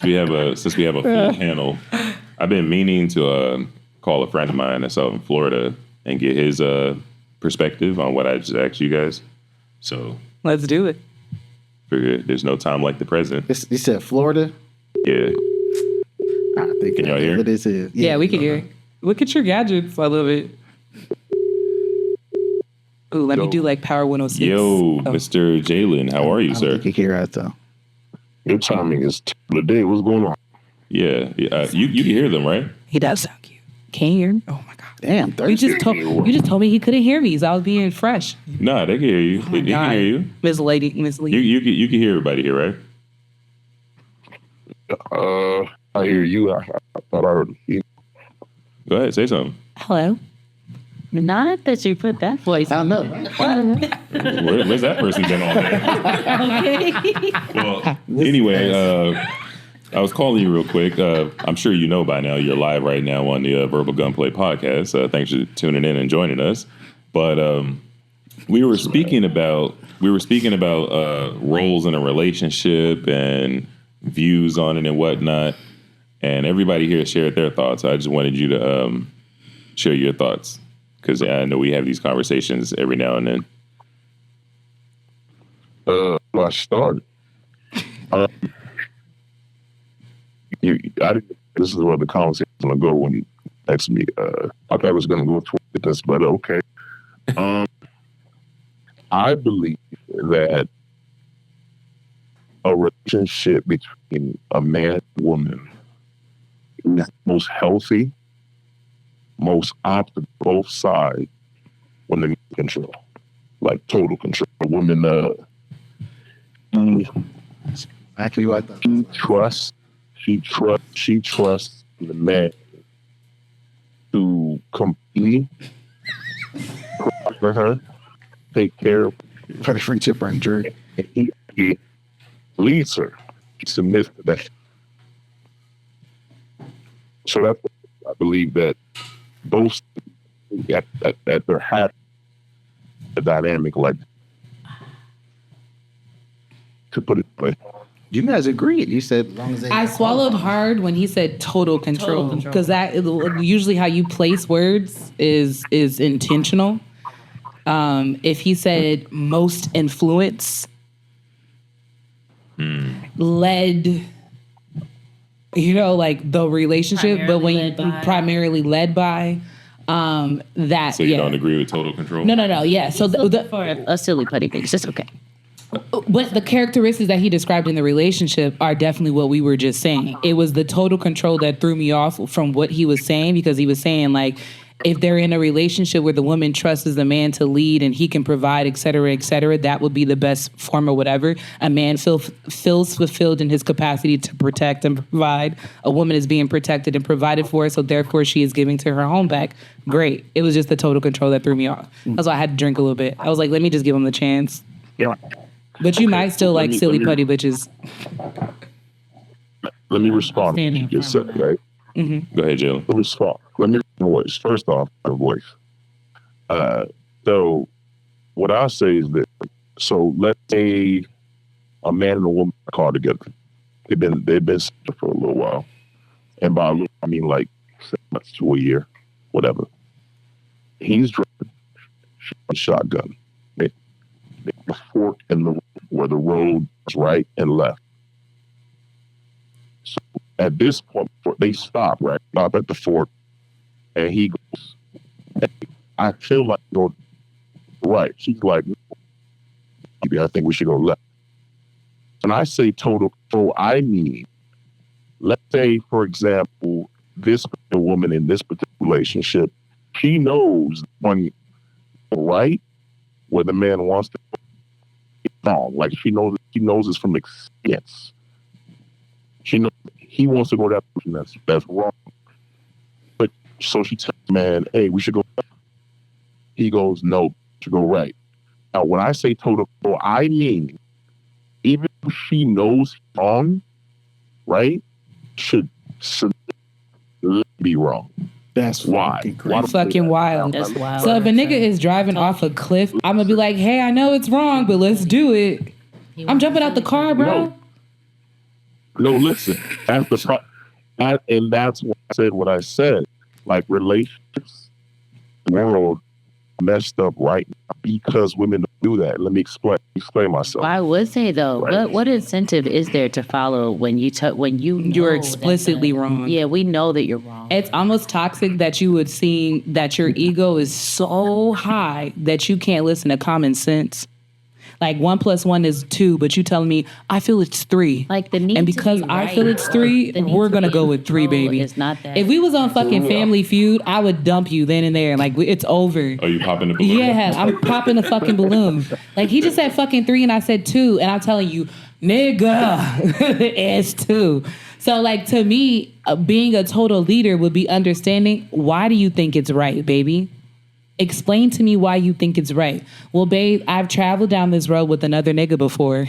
Since we have a full panel, I've been meaning to call a friend of mine that's out in Florida and get his perspective on what I just asked you guys. So let's do it. Figure there's no time like the present. You said Florida? Yeah. I think can y'all hear? What this is? Yeah, we can hear. Look at your gadgets. I love it. Ooh, let me do like Power 106. Yo, Mr. JAYLEN, how are you, sir? You can hear us though. Your timing is the day. What's going on? Yeah, you can hear them, right? He does sound cute. Can you hear me? Oh my god! Damn, you just told me he couldn't hear me, so I was being fresh. Nah, they can hear you. They can hear you. Miss Lady. You can hear everybody here, right? I hear you. I thought I heard you. Go ahead, say something. Hello. Not that you put that voice. I know. Where's that person been all day? Okay. Well, anyway, I was calling you real quick. I'm sure you know by now you're live right now on the Verbal Gunplay podcast. Thanks for tuning in and joining us. But we were speaking about roles in a relationship and views on it and whatnot. And everybody here shared their thoughts. I just wanted you to share your thoughts. Because I know we have these conversations every now and then. I started. This is where the conversation is going to go when you text me. I thought I was going to go toward this, but okay. I believe that a relationship between a man and woman is most healthy, most optimal, both sides, when they're in control, like total control. A woman, actually, what I thought. She trusts the man to completely for her, take care of for the friendship and journey. He leads her. He submits to that. So that's I believe that both that they're having a dynamic like, to put it away. You guys agreed. You said as long as they I swallowed hard when he said total control because that usually how you place words is intentional. If he said most influence, led, like the relationship, but when primarily led by. That so you don't agree with total control? No. Yeah. So for a silly putty thing, it's just okay. But the characteristics that he described in the relationship are definitely what we were just saying. It was the total control that threw me off from what he was saying, because he was saying like, if they're in a relationship where the woman trusts the man to lead and he can provide, et cetera, that would be the best form or whatever. A man feels fulfilled in his capacity to protect and provide. A woman is being protected and provided for, so therefore she is giving to her home back. Great. It was just the total control that threw me off. That's why I had to drink a little bit. I was like, let me just give him the chance. Yeah. But you might still like silly putty bitches. Let me respond to what you just said, right? Mm-hmm. Go ahead, Jill. Let me respond. Let me voice. First off, my voice. So what I say is that, so let's say a man and a woman are called together. They've been together for a little while. And by a little, I mean like 6 months to a year, whatever. He's driving a shotgun. They a fork in the road where the road is right and left. So at this point, they stop at the fork, and he goes, hey, I feel like go right. She's like, maybe I think we should go left. When I say total control, I mean, let's say, for example, this woman in this particular relationship, she knows going right where the man wants to go wrong. Like she knows this from experience. She knows he wants to go that person that's wrong. But so she tells the man, hey, we should go left. He goes, no, we should go right. Now, when I say total control, I mean, even if she knows wrong, right, should be wrong. That's why. Fucking wild. That's wild. So if a nigga is driving off a cliff, I'm gonna be like, hey, I know it's wrong, but let's do it. I'm jumping out the car, bro. No, listen. That's the and that's why I said what I said. Like relationships, world messed up right now because women don't do that. Let me explain myself. I would say though, Right. what incentive is there to follow when you You're explicitly wrong. Yeah, we know that you're wrong. It's almost toxic that you would see that your ego is so high that you can't listen to common sense. Like 1 + 1 is 2, but you telling me I feel it's 3. Like the need and to because be I right. feel it's 3, The need we're to gonna be go with 3, control baby. is not that. If we was on fucking Family Feud, I would dump you then and there. Like it's over. Are you popping the balloon? Yeah, I'm popping the fucking balloon. Like he just said fucking 3 and I said 2, and I'm telling you, nigga, it's 2. So like to me, being a total leader would be understanding why do you think it's right, baby? Explain to me why you think it's right. Well, babe, I've traveled down this road with another nigga before.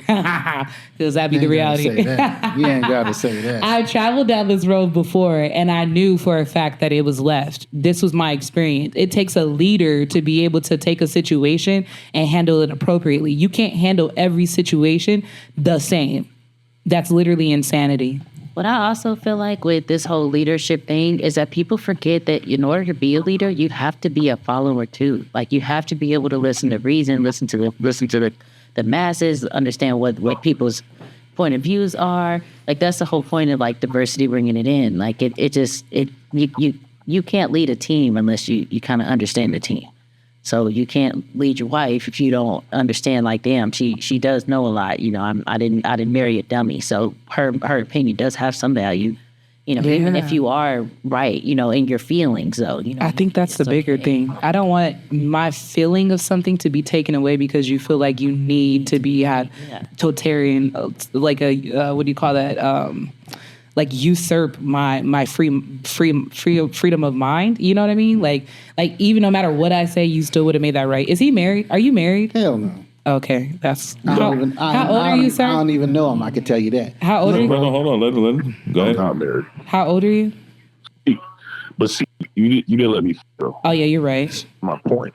Because that'd be the reality. You ain't gotta say that. I've traveled down this road before and I knew for a fact that it was left. This was my experience. It takes a leader to be able to take a situation and handle it appropriately. You can't handle every situation the same. That's literally insanity. What I also feel like with this whole leadership thing is that people forget that in order to be a leader, you have to be a follower too. Like you have to be able to listen to reason, listen to the masses, understand what people's point of views are. Like that's the whole point of like diversity, bringing it in. Like you can't lead a team unless you kind of understand the team. So you can't lead your wife if you don't understand. Like, damn, she does know a lot. You know, I didn't marry a dummy, so her opinion does have some value. You know, even if you are right, you know, in your feelings, though. You know, I think that's the bigger thing. I don't want my feeling of something to be taken away because you feel like you need to be totalitarian, like a what do you call that? Like usurp my freedom of mind. You know what I mean? Like even no matter what I say, you still would have made that right. Is he married? Are you married? Hell no. Okay, that's How old are you, sir? I don't even know him. I can tell you that. How old are you? Hold on. Let him. Go I'm ahead. not married. How old are you? But see, you didn't let me finish Oh yeah, you're right. my point.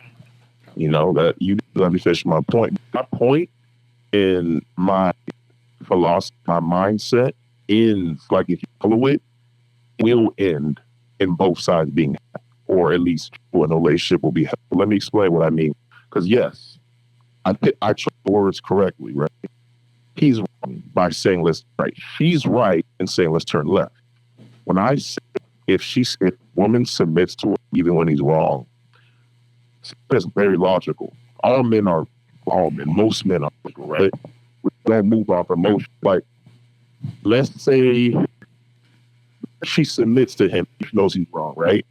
You know, that you didn't let me finish my point. My point in my philosophy, my mindset is like if you follow it, will end in both sides being happy, or at least when a relationship will be happy. Let me explain what I mean. Because yes, I chose the words correctly, right? He's wrong by saying let's turn right. She's right in saying let's turn left. When I say if woman submits to it even when he's wrong, that's very logical. Most men are logical, right? We don't move off emotion. Like, let's say she submits to him, she knows he's wrong, right?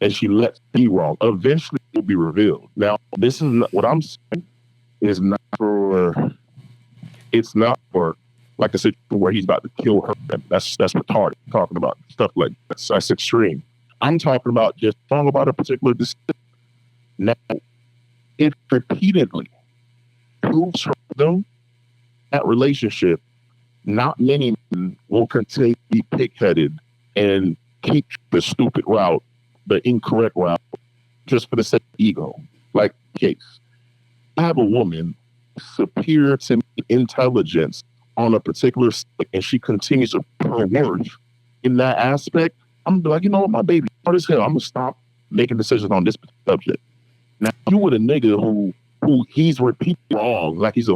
And she lets him be wrong. Eventually, it will be revealed. Now, this is not, what I'm saying is not for. It's not for like a situation where he's about to kill her. That's retarded. I'm talking about stuff like that's extreme. I'm talking about just talking about a particular decision. Now, it repeatedly proves her them that relationship. Not many men will continue to be pig-headed and keep the stupid route, the incorrect route, just for the sake of ego. Like, case, I have a woman superior to me intelligence on a particular subject, and she continues to put her words in that aspect. I'm like, you know what, my baby, hard as hell. I'm gonna stop making decisions on this subject. Now, you with a nigga who he's repeating wrong, like he's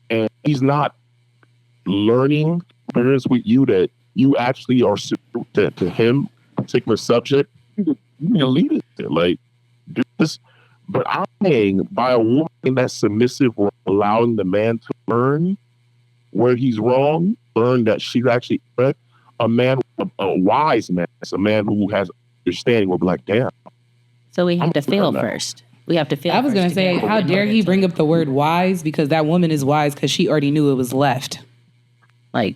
and he's not learning experience with you that you actually are superior to him, particular subject. You can lead it, like do this. But I'm saying by a woman that's submissive, or allowing the man to learn where he's wrong, learn that she's actually correct. A man, a wise man, a man who has understanding will be like, damn. So we have to fail first. We have to fail. I was going to say, how dare he bring up the word wise, because that woman is wise because she already knew it was left. Like,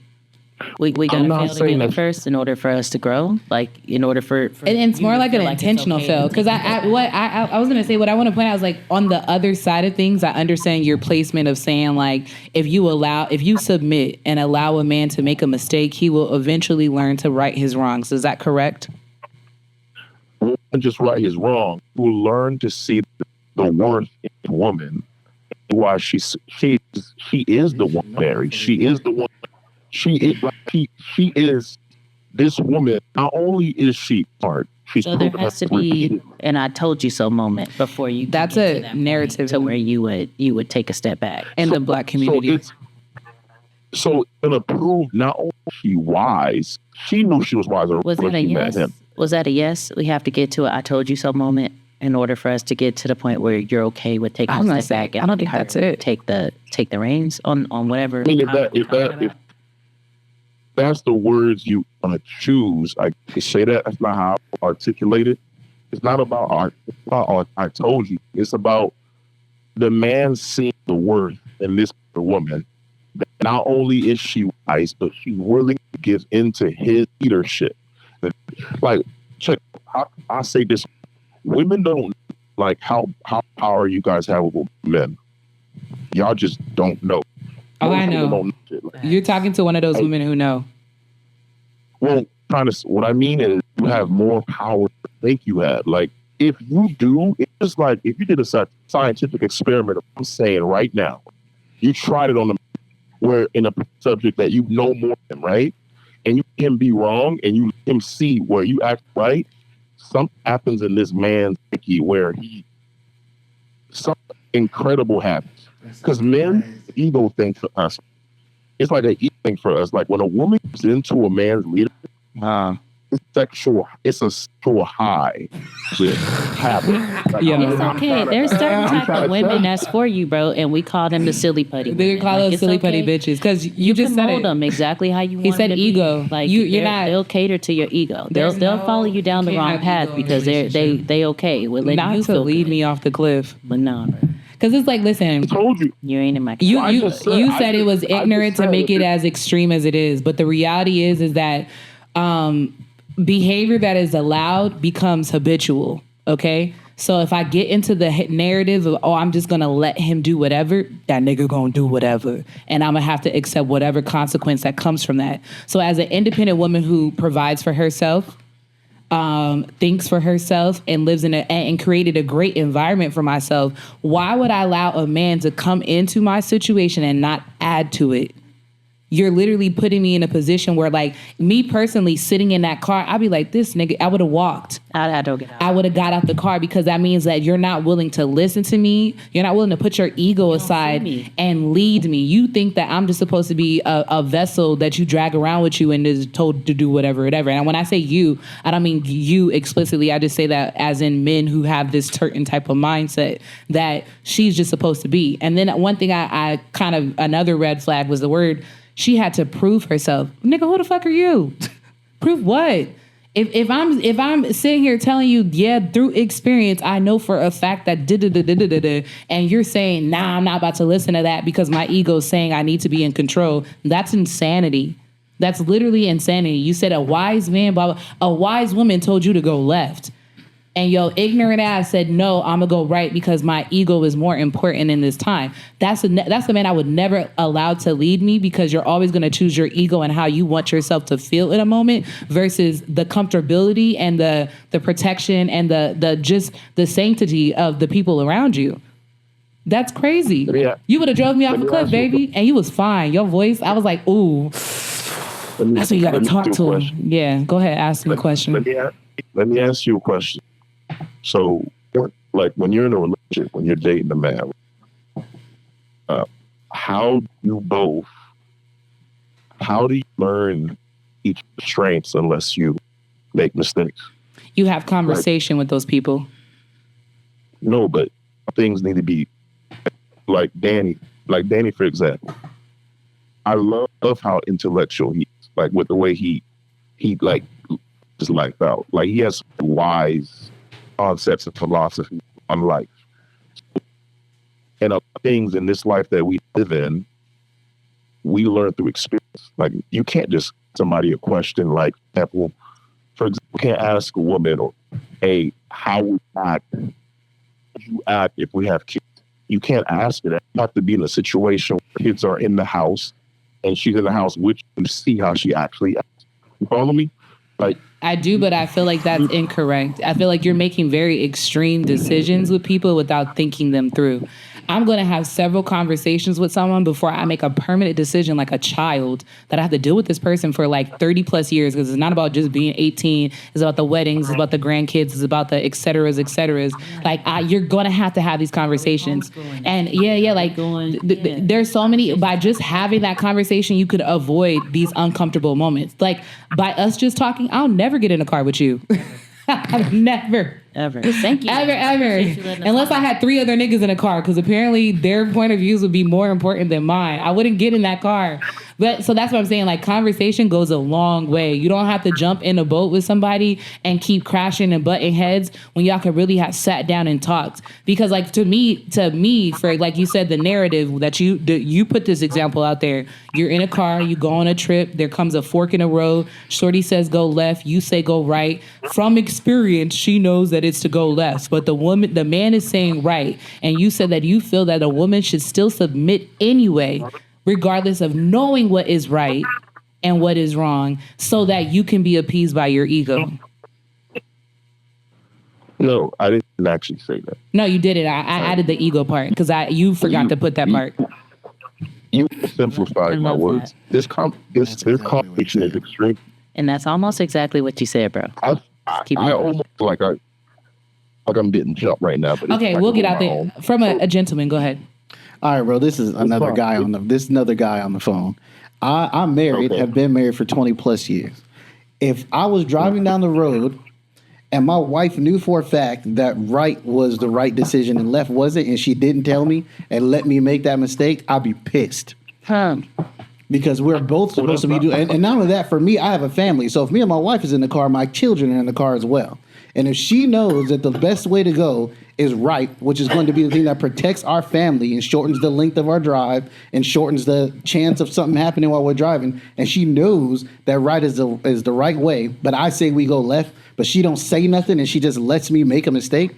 we gotta fail together first in order for us to grow. Like, in order for and it's more like an intentional fail. Because I was going to say, what I want to point out is like on the other side of things, I understand your placement of saying like, if you submit and allow a man to make a mistake, he will eventually learn to right his wrongs. Is that correct? Just right his wrong. He will learn to see the worth in the woman. Why she is the one married. She is the one. she is like she is this woman. Not only is she smart, she's So there proven has to herself be repeatedly. an "I told you so" moment before you. That's get to a that point narrative to where you would take a step back. in the Black community. So gonna prove not only is she wise, she knew she was wiser Was when that a she met yes? him. Was that a yes? We have to get to a "I told you so" moment in order for us to get to the point where you're okay with taking I was a gonna step say, back. And I don't think her that's it. Take the reins on whatever. I mean, if that's the words you want to choose, I can say that. That's not how I articulate it. It's not about I told you. It's about the man seeing the worth in this woman. That not only is she wise, but she's willing to give into his leadership. Like, check. I say this: women don't like how power you guys have with men. Y'all just don't know. Oh, Most I women know. don't shit like that. You're talking to one of those women who know. Well, what I mean is you have more power than you think you have. Like, if you do, it's just like if you did a scientific experiment, I'm saying right now, you tried it on a where in a subject that you know more than, right? And you can be wrong and you can see where you act right. Something happens in this man's psyche where something incredible happens. Because men, the ego thing for us, it's like an ego thing for us. Like when a woman gets into a man's leadership, it's a sexual high. Like, Yeah. It's okay. There's certain type of women that's for you, bro, and we call them the silly putty. They women. call Like, those it's silly okay. putty bitches because you just can said mold it. them exactly how you want. He said them to ego. Be. Like You're not. They'll cater to your ego. They'll follow you down the can't wrong have path ego in a because they okay with letting Not you to feel lead good. me off the cliff. But no, bro. Because it's like, listen, I told you. You ain't in my. you I you just said- you I said it just- was I just ignorant to said make it it. as extreme as it is, but the reality is that behavior that is allowed becomes habitual. Okay, so if I get into the narrative of I'm just gonna let him do whatever, that nigga gonna do whatever, and I'm gonna have to accept whatever consequence that comes from that. So as an independent woman who provides for herself, thinks for herself and lives in and created a great environment for myself, why would I allow a man to come into my situation and not add to it? You're literally putting me in a position where, like, me personally sitting in that car, I'd be like, this nigga, I would have walked. I don't get out. I would have got out the car because that means that you're not willing to listen to me. You're not willing to put your ego aside me. and lead me. You think that I'm just supposed to be a vessel that you drag around with you and is told to do whatever. And when I say you, I don't mean you explicitly. I just say that as in men who have this certain type of mindset that she's just supposed to be. And then one thing I kind of, another red flag was the word, she had to prove herself. Nigga, who the fuck are you? Prove what? If I'm sitting here telling you, yeah, through experience, I know for a fact that and you're saying, nah, I'm not about to listen to that because my ego's saying I need to be in control. That's insanity. That's literally insanity. You said a wise man, a wise woman told you to go left. And your ignorant ass said, no, I'm going to go right because my ego is more important in this time. That's the man I would never allow to lead me because you're always going to choose your ego and how you want yourself to feel in a moment versus the comfortability and the protection and the just the sanctity of the people around you. That's crazy. Yeah. You would have drove me off a me cliff, ask you a baby, and you was fine. Your voice, I was like, ooh, that's what you got to talk to him. Yeah, go ahead, ask me a question. Let me ask you a question. So, like, when you're in a relationship, when you're dating a man, how do you learn each strengths unless you make mistakes? You have conversation with those people. No, but things need to be like Danny, for example. I love how intellectual he is, like with the way he like just life out. Like he has wise concepts and philosophy on life. And things in this life that we live in, we learn through experience. Like you can't just somebody a question like, for example, you can't ask a woman or, hey, how would you act if we have kids? You can't ask her that. You have to be in a situation where kids are in the house and she's in the house with you to see how she actually acts. You follow me? Like, I do, but I feel like that's incorrect. I feel like you're making very extreme decisions with people without thinking them through. I'm going to have several conversations with someone before I make a permanent decision like a child that I have to deal with this person for like 30 plus years, because it's not about just being 18. It's about the weddings. It's about the grandkids. It's about the et ceteras, et ceteras. Like, you're going to have these conversations. And there's so many, by just having that conversation, you could avoid these uncomfortable moments. Like, by us just talking, I'll never get in a car with you. I've never. Ever. Thank you. Ever. Unless I had 3 other niggas in a car, because apparently their point of views would be more important than mine. I wouldn't get in that car. But so that's what I'm saying. Like, conversation goes a long way. You don't have to jump in a boat with somebody and keep crashing and butting heads when y'all could really have sat down and talked. Because like to me, for like you said, the narrative that you put this example out there. You're in a car, you go on a trip, there comes a fork in the road. Shorty says go left, you say go right. From experience, she knows that it's to go left. But the man is saying right. And you said that you feel that a woman should still submit anyway, regardless of knowing what is right and what is wrong, so that you can be appeased by your ego. No, I didn't actually say that. No, you didn't. I added the ego part because you forgot to put that part. You simplified my words. This conversation is extreme. And that's almost exactly what you said, bro. I almost I'm getting jumped right now. But okay, we'll get out there. From a gentleman, go ahead. All right, bro. This is another guy on the phone. I'm married. Okay. Have been married for 20 plus years. If I was driving down the road and my wife knew for a fact that right was the right decision and left wasn't, and she didn't tell me and let me make that mistake, I'd be pissed. Because we're both supposed to be doing, and not only that, for me, I have a family. So if me and my wife is in the car, my children are in the car as well. And if she knows that the best way to go is right, which is going to be the thing that protects our family and shortens the length of our drive and shortens the chance of something happening while we're driving, and she knows that right is the right way, but I say we go left, but she don't say nothing and she just lets me make a mistake,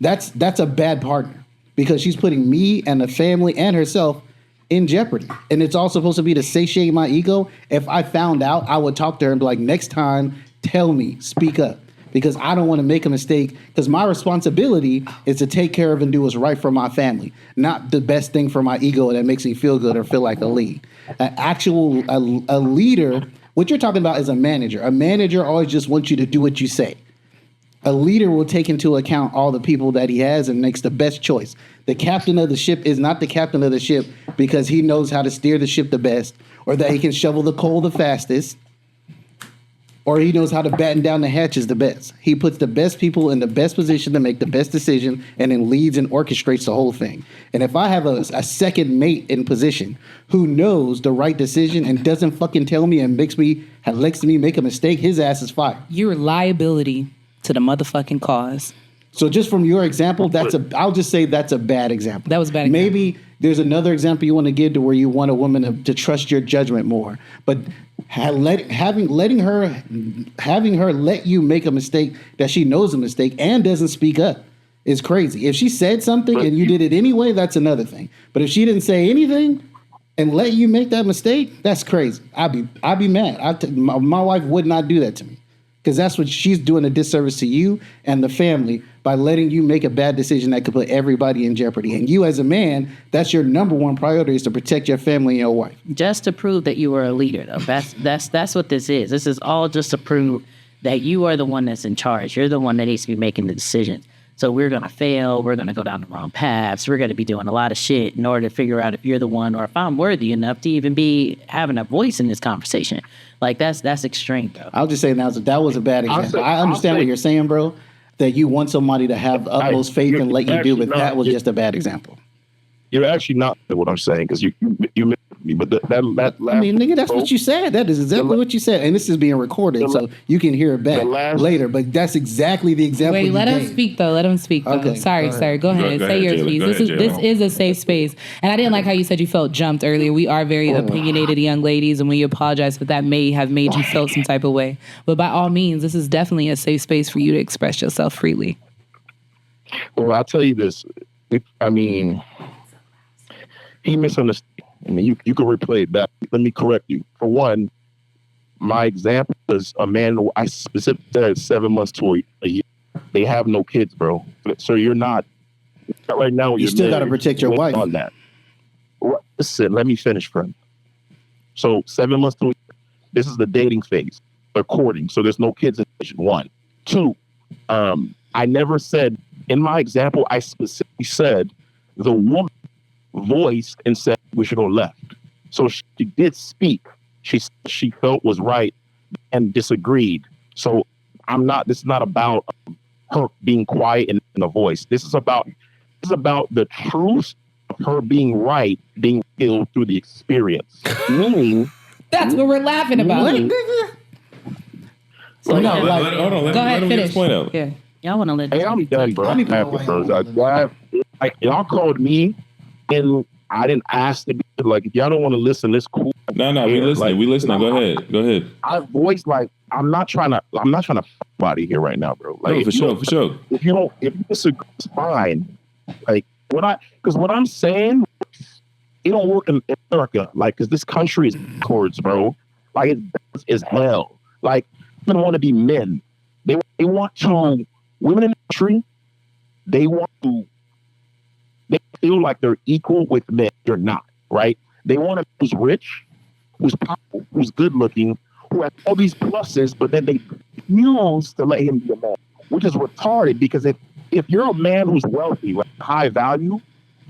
that's a bad partner, because she's putting me and the family and herself in jeopardy. And it's all supposed to be to satiate my ego. If I found out, I would talk to her and be like, next time, tell me, speak up. Because I don't want to make a mistake, because my responsibility is to take care of and do what's right for my family, not the best thing for my ego that makes me feel good or feel like a lead. A leader, what you're talking about is a manager. A manager always just wants you to do what you say. A leader will take into account all the people that he has and makes the best choice. The captain of the ship is not the captain of the ship because he knows how to steer the ship the best, or that he can shovel the coal the fastest, or he knows how to batten down the hatches the best. He puts the best people in the best position to make the best decision, and then leads and orchestrates the whole thing. And if I have a second mate in position who knows the right decision and doesn't fucking tell me and lets me make a mistake, his ass is fired. You're a liability to the motherfucking cause. So just from your example, I'll just say that's a bad example. That was a bad example. Maybe there's another example you want to give to where you want a woman to trust your judgment more. But having her let you make a mistake that she knows a mistake and doesn't speak up is crazy. If she said something and you did it anyway, that's another thing. But if she didn't say anything and let you make that mistake, that's crazy. I'd be mad. My wife would not do that to me. Because that's what she's doing, a disservice to you and the family by letting you make a bad decision that could put everybody in jeopardy. And you as a man, that's your number one priority, is to protect your family and your wife. Just to prove that you are a leader, though. That's what this is. This is all just to prove that you are the one that's in charge. You're the one that needs to be making the decisions. So we're going to fail. We're going to go down the wrong paths. We're going to be doing a lot of shit in order to figure out if you're the one, or if I'm worthy enough to even be having a voice in this conversation. Like, that's extreme, though. I'll just say now that was a bad example. I understand what you're saying, bro, that you want somebody to have utmost faith and let you do, but that was just a bad example. You're actually not what I'm saying, because you missed me. But that last, I mean, nigga, that's what you said. That is exactly what you said, and this is being recorded, so you can hear it back later. But that's exactly the example. Wait, let him speak though. Let him speak though. Okay, sorry, sir. Go ahead. Say yours, please. This is a safe space, and I didn't like how you said you felt jumped earlier. We are very opinionated young ladies, and we apologize if that may have made you feel some type of way. But by all means, this is definitely a safe space for you to express yourself freely. Well, I'll tell you this. He misunderstood. I mean, you can replay it back. Let me correct you. For one, my example is a man, I specifically said 7 months to a year. They have no kids, bro. So you're not right now. You still got to protect your wife. On that. Listen, let me finish, friend. So 7 months to this is the dating phase, the courting. So there's no kids in station 1. 2, I never said, in my example, I specifically said the woman voiced and said we should go left. So she did speak. She felt was right and disagreed. So this is not about her being quiet and in a voice. This is about the truth of her being right, being filled through the experience. Meaning, that's what we're laughing about. So hold on, let him get his point out. Yeah. Y'all want to let hey, I'm done, bro. I'm happy, bro. Like, y'all called me, and I didn't ask to be like, if y'all don't want to listen, it's cool. No, we listening. Like, we listening. Go ahead. I voiced like I'm not trying to fuck body here right now, bro. Like, no, for sure. If you disagree, it's fine. Like what I'm saying, it don't work in America. Like, because this country is backwards, bro. Like, it's hell. Like, women want to be men. They want to. Women in the country, they feel like they're equal with men. They're not, right? They want to who's rich, who's powerful, who's good looking, who has all these pluses, but then they refuse to let him be a man, which is retarded. Because if you're a man who's wealthy, like high value,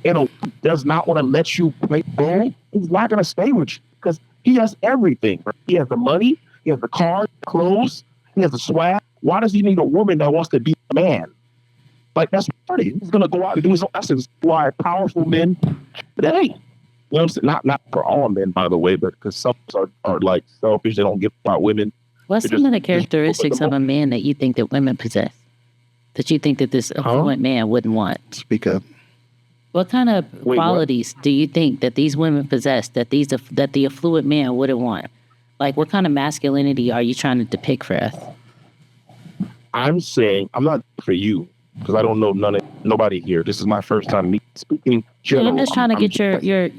and does not want to let you play ball, he's not going to stay with you because he has everything. Right? He has the money, he has the car, clothes, he has the swag. Why does he need a woman that wants to be a man? Like, that's retarded. He's going to go out and do his own. That's why powerful men today. You know what I'm saying? Not for all men, by the way, but because some are like selfish. They don't give about women. What's some of the characteristics of a man that you think that women possess? That you think that this affluent man wouldn't want? Speak up. What kind of qualities do you think that these women possess that the affluent man wouldn't want? Like, what kind of masculinity are you trying to depict for us? I'm saying, I'm not for you, because I don't know nobody here. This is my first time speaking general. I'm just trying to get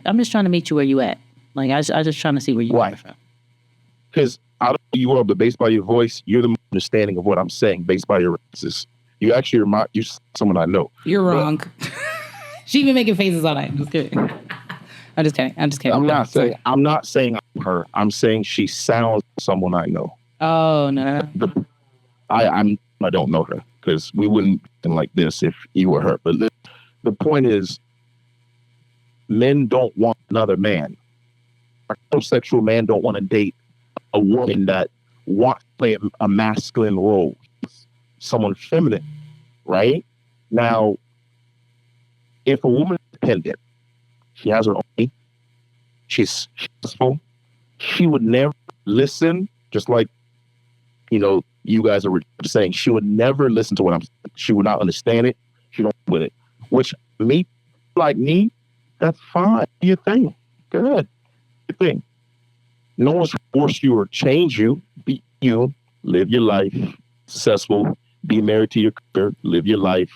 I'm just trying to meet you where you at. Like, I just trying to see where you are from. Because I don't know who you are, but based by your voice, you're the understanding of what I'm saying based by your responses. You actually you're someone I know. You're wrong. She been making faces all night. I'm just kidding. I'm just kidding. I'm not saying I'm her. I'm saying she sounds like someone I know. Oh, no. I don't know her because we wouldn't be like this if you were her. But the point is, men don't want another man. A heterosexual man don't want to date a woman that wants to play a masculine role, someone feminine, right? Now, if a woman is independent, she has her own money, she's successful, she would never listen, just like, you guys are saying, she would never listen to what I'm saying. She would not understand it. She don't with it. Which like me, that's fine. Do your thing. Good. Your thing. No one's forced you or change you. Be you. Live your life. Successful. Be married to your career. Live your life.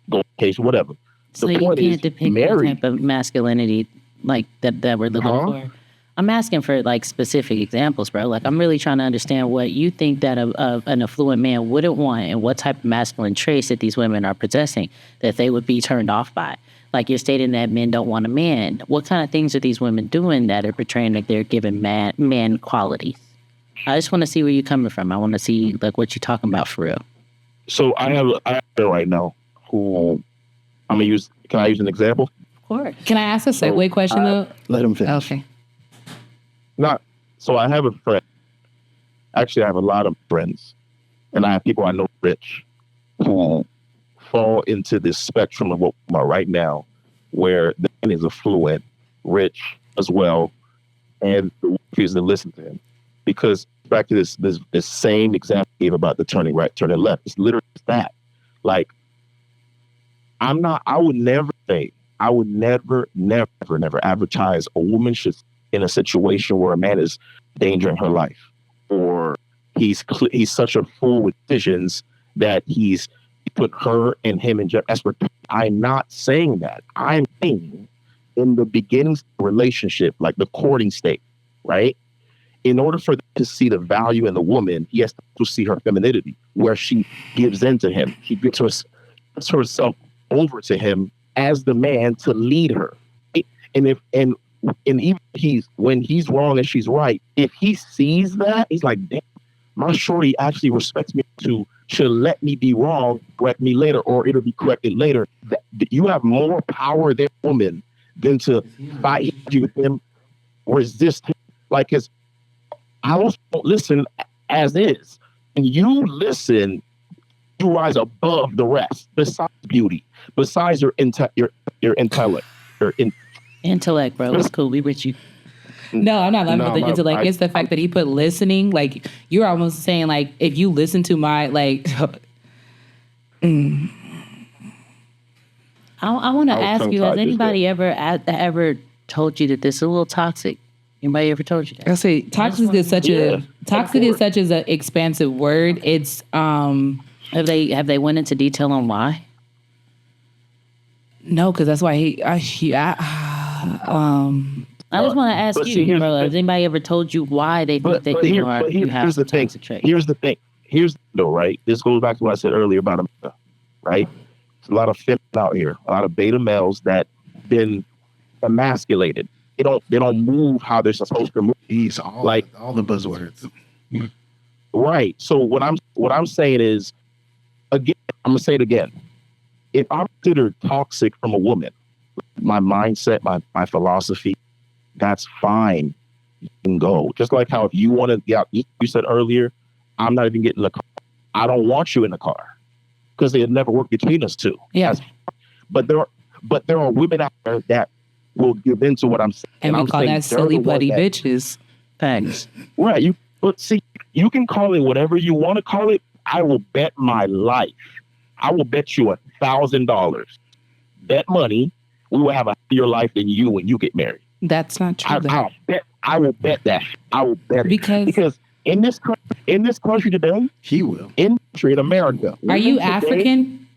Go on vacation. Whatever. So you can't depict the type of masculinity like that we're looking for. I'm asking for like specific examples, bro. Like, I'm really trying to understand what you think that an affluent man wouldn't want and what type of masculine traits that these women are possessing that they would be turned off by. Like, you're stating that men don't want a man. What kind of things are these women doing that are portraying like they're giving man qualities? I just want to see where you're coming from. I want to see like what you're talking about for real. So I have right now who I'm gonna use. Can I use an example? Of course. Can I ask a segue question though? Let him finish. Okay. So I have a friend. Actually, I have a lot of friends, and I have people I know rich who fall into this spectrum of what I'm about right now, where the man is affluent, rich as well, and refuses to listen to him. Because back to this same example I gave about the turning right, turning left. It's literally that. Like, I would never advertise a woman should in a situation where a man is endangering her life, or he's such a fool with decisions that he's put her and him in jeopardy. I'm not saying that. I'm saying in the beginning of the relationship, like the courting state, right? In order for them to see the value in the woman, he has to see her femininity, where she gives in to him. She gives herself over to him as the man to lead her. And even when he's wrong and she's right, if he sees that, he's like, damn, my shorty actually respects me she'll let me be wrong, correct me later, or it'll be corrected later. You have more power than woman than to fight with him, resist him. Like, cause I also don't listen as is. And you listen, you rise above the rest, besides beauty, besides your intellect, Intellect, bro. It's cool. We with you. No, I'm not laughing at the intellect. It's the fact that he put listening. Like, you're almost saying, like, if you listen to my, like... I want to ask you, has anybody ever told you that this is a little toxic? Anybody ever told you that? I say toxic is such an expansive word. It's have they went into detail on why? No, because that's why I just want to ask you, bro. Has anybody ever told you why they think that you have the toxic trait? Here's the thing. Right? This goes back to what I said earlier about America, right? There's a lot of feminists out here, a lot of beta males that been emasculated. They don't move how they're supposed to move. He's all the buzzwords. Right. So what I'm saying is, again, I'm gonna say it again. If I'm considered toxic from a woman, my mindset, my philosophy, that's fine. You can go. Just like how if you want to get out, you said earlier, I'm not even getting in the car. I don't want you in the car because it never worked between us two. Yeah. But there are women out there that will give in to what I'm saying. And we call that silly buddy bitches. Thanks. Right. You can call it whatever you want to call it. I will bet my life. I will bet you $1,000. Bet money, we will have a happier life than you when you get married. That's not true. I will bet that. I will bet it. Because in this country today, he will. In America. Are you African?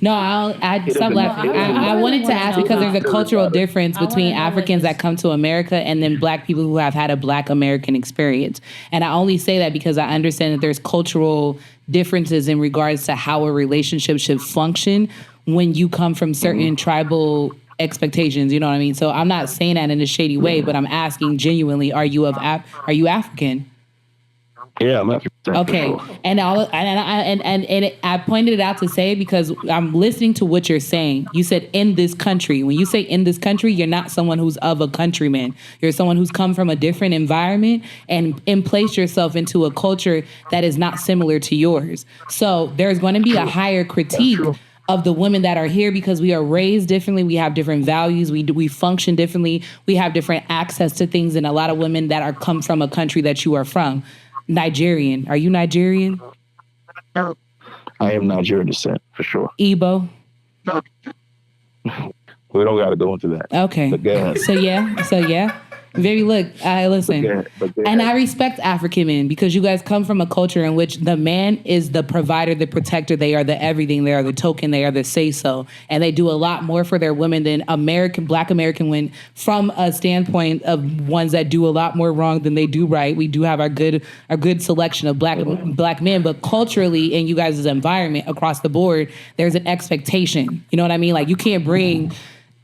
No, I'd stop laughing. I wanted to ask because there's a cultural difference between Africans that come to America and then Black people who have had a Black American experience. And I only say that because I understand that there's cultural differences in regards to how a relationship should function when you come from certain tribal expectations. You know what I mean? So I'm not saying that in a shady way, but I'm asking genuinely: are you African? Yeah, I'm African. Okay, and I pointed it out to say it because I'm listening to what you're saying. You said in this country. When you say in this country, you're not someone who's of a countryman. You're someone who's come from a different environment and placed yourself into a culture that is not similar to yours. So there's going to be a higher critique of the women that are here because we are raised differently. We have different values. We function differently. We have different access to things than a lot of women that come from a country that you are from. Nigerian. Are you Nigerian? I am Nigerian descent, for sure. Igbo? We don't got to go into that. Okay. So yeah. Baby, look, I listen. And I respect African men because you guys come from a culture in which the man is the provider, the protector. They are the everything. They are the token. They are the say-so. And they do a lot more for their women than Black American women from a standpoint of ones that do a lot more wrong than they do right. We do have our good selection of black men, but culturally in you guys' environment across the board, there's an expectation. You know what I mean? Like you can't bring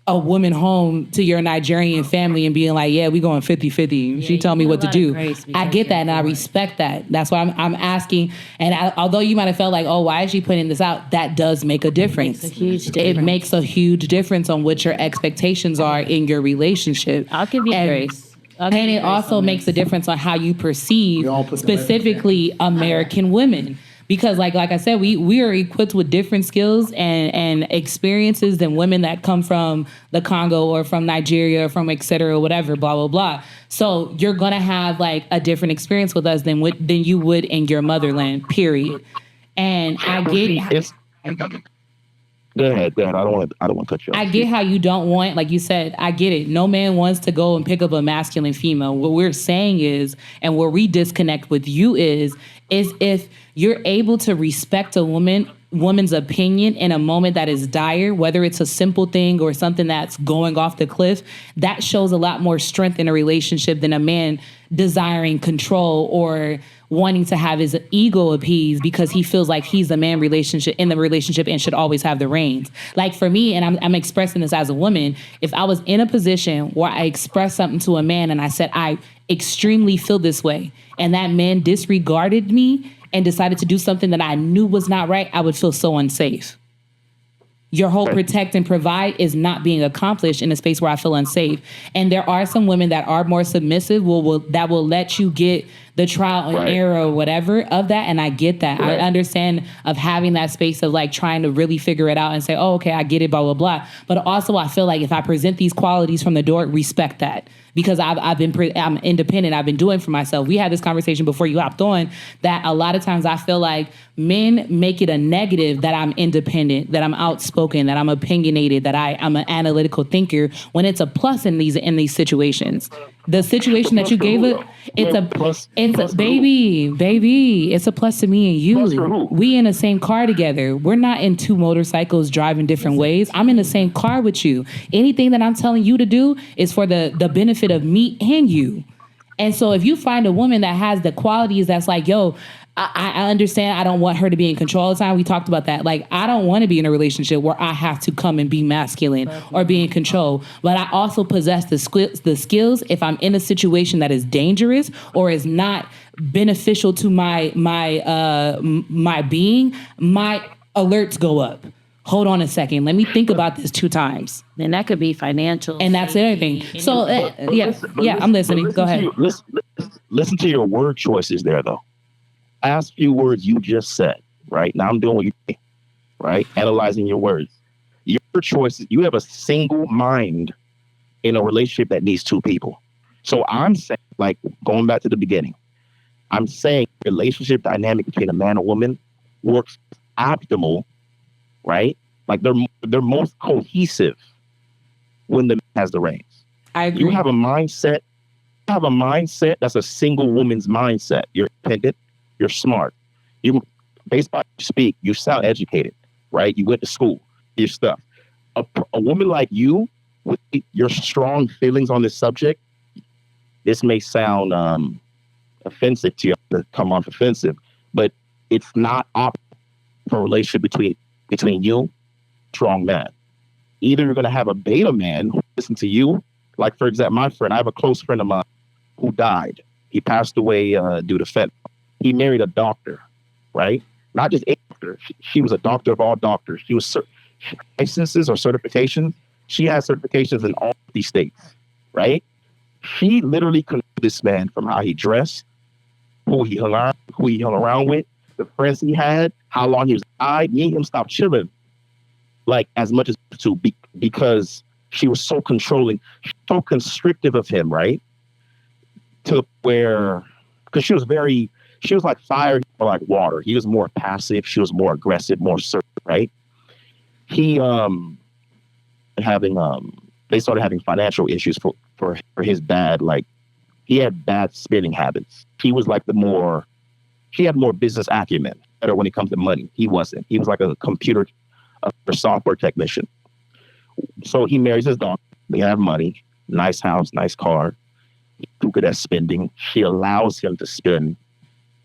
a woman home to your Nigerian family and being like, yeah, we going 50-50. She tell me what to do. I get that and I respect that. That's why I'm asking. And although you might have felt like, oh, why is she putting this out? That does make a difference. It makes a huge difference on what your expectations are in your relationship. I'll give you grace. And it also makes a difference on how you perceive specifically American women. Because like I said, we are equipped with different skills and experiences than women that come from the Congo or from Nigeria or from et cetera, whatever, blah, blah, blah. So you're going to have like a different experience with us than you would in your motherland, period. And I get... Go ahead. I don't want to cut you off. I get how you don't want, like you said, I get it. No man wants to go and pick up a masculine female. What we're saying is, and where we disconnect with you is if you're able to respect a woman's opinion in a moment that is dire, whether it's a simple thing or something that's going off the cliff, that shows a lot more strength in a relationship than a man desiring control or wanting to have his ego appeased because he feels like he's the man in the relationship and should always have the reins. Like for me, and I'm expressing this as a woman, if I was in a position where I expressed something to a man and I said, I extremely feel this way, and that man disregarded me and decided to do something that I knew was not right, I would feel so unsafe. Your whole protect and provide is not being accomplished in a space where I feel unsafe. And there are some women that are more submissive, that will let you get the trial and error or whatever of that. And I get that. I understand of having that space of like trying to really figure it out and say, oh, okay, I get it, blah, blah, blah. But also I feel like if I present these qualities from the door, respect that. Because I'm independent. I've been doing for myself. We had this conversation before you hopped on that a lot of times I feel like men make it a negative that I'm independent, that I'm outspoken, that I'm opinionated, that I'm an analytical thinker, when it's a plus in these situations. The situation that you gave it, it's a baby. It's a plus to me and you. We in the same car together. We're not in two motorcycles driving different ways. I'm in the same car with you. Anything that I'm telling you to do is for the benefit of me and you. And so if you find a woman that has the qualities that's like, yo, I understand I don't want her to be in control all the time. We talked about that. Like, I don't want to be in a relationship where I have to come and be masculine or be in control. But I also possess the skills if I'm in a situation that is dangerous or is not beneficial to my being, my alerts go up. Hold on a second. Let me think about this 2 times. And that could be financial. And that's everything. So, I'm listening. Go ahead. Listen to your word choices there, though. Last few words you just said, right? Now I'm doing what you think, right? Analyzing your words. Your choices, you have a single mind in a relationship that needs 2 people. So I'm saying, like, going back to the beginning, I'm saying relationship dynamic between a man and a woman works optimal, right? Like they're most cohesive when the man has the reins. I agree. You have a mindset that's a single woman's mindset. You're independent, you're smart. You, based on you speak, you sound educated, right? You went to school, your stuff. A woman like you, with your strong feelings on this subject, this may sound offensive to you, to come off offensive, but it's not optimal for a relationship between you, strong man. Either you're going to have a beta man who listens to you, like, for example, my friend, I have a close friend of mine who died. He passed away due to fentanyl. He married a doctor, right? Not just a doctor. She was a doctor of all doctors. She was licenses or certifications. She has certifications in all 50 states, right? She literally controlled this man from how he dressed, who he hung around with, the friends he had, how long he was died. Me and him stopped chilling, like, as much as to because she was so controlling, so constrictive of him, right? To where, because she was like fire or like water. He was more passive. She was more aggressive, more certain, right? He they started having financial issues for his bad, like, he had bad spending habits. He was like he had more business acumen, better when it comes to money. He wasn't. He was like a computer or software technician. So he marries his daughter. They have money, nice house, nice car. He's too good at spending. She allows him to spend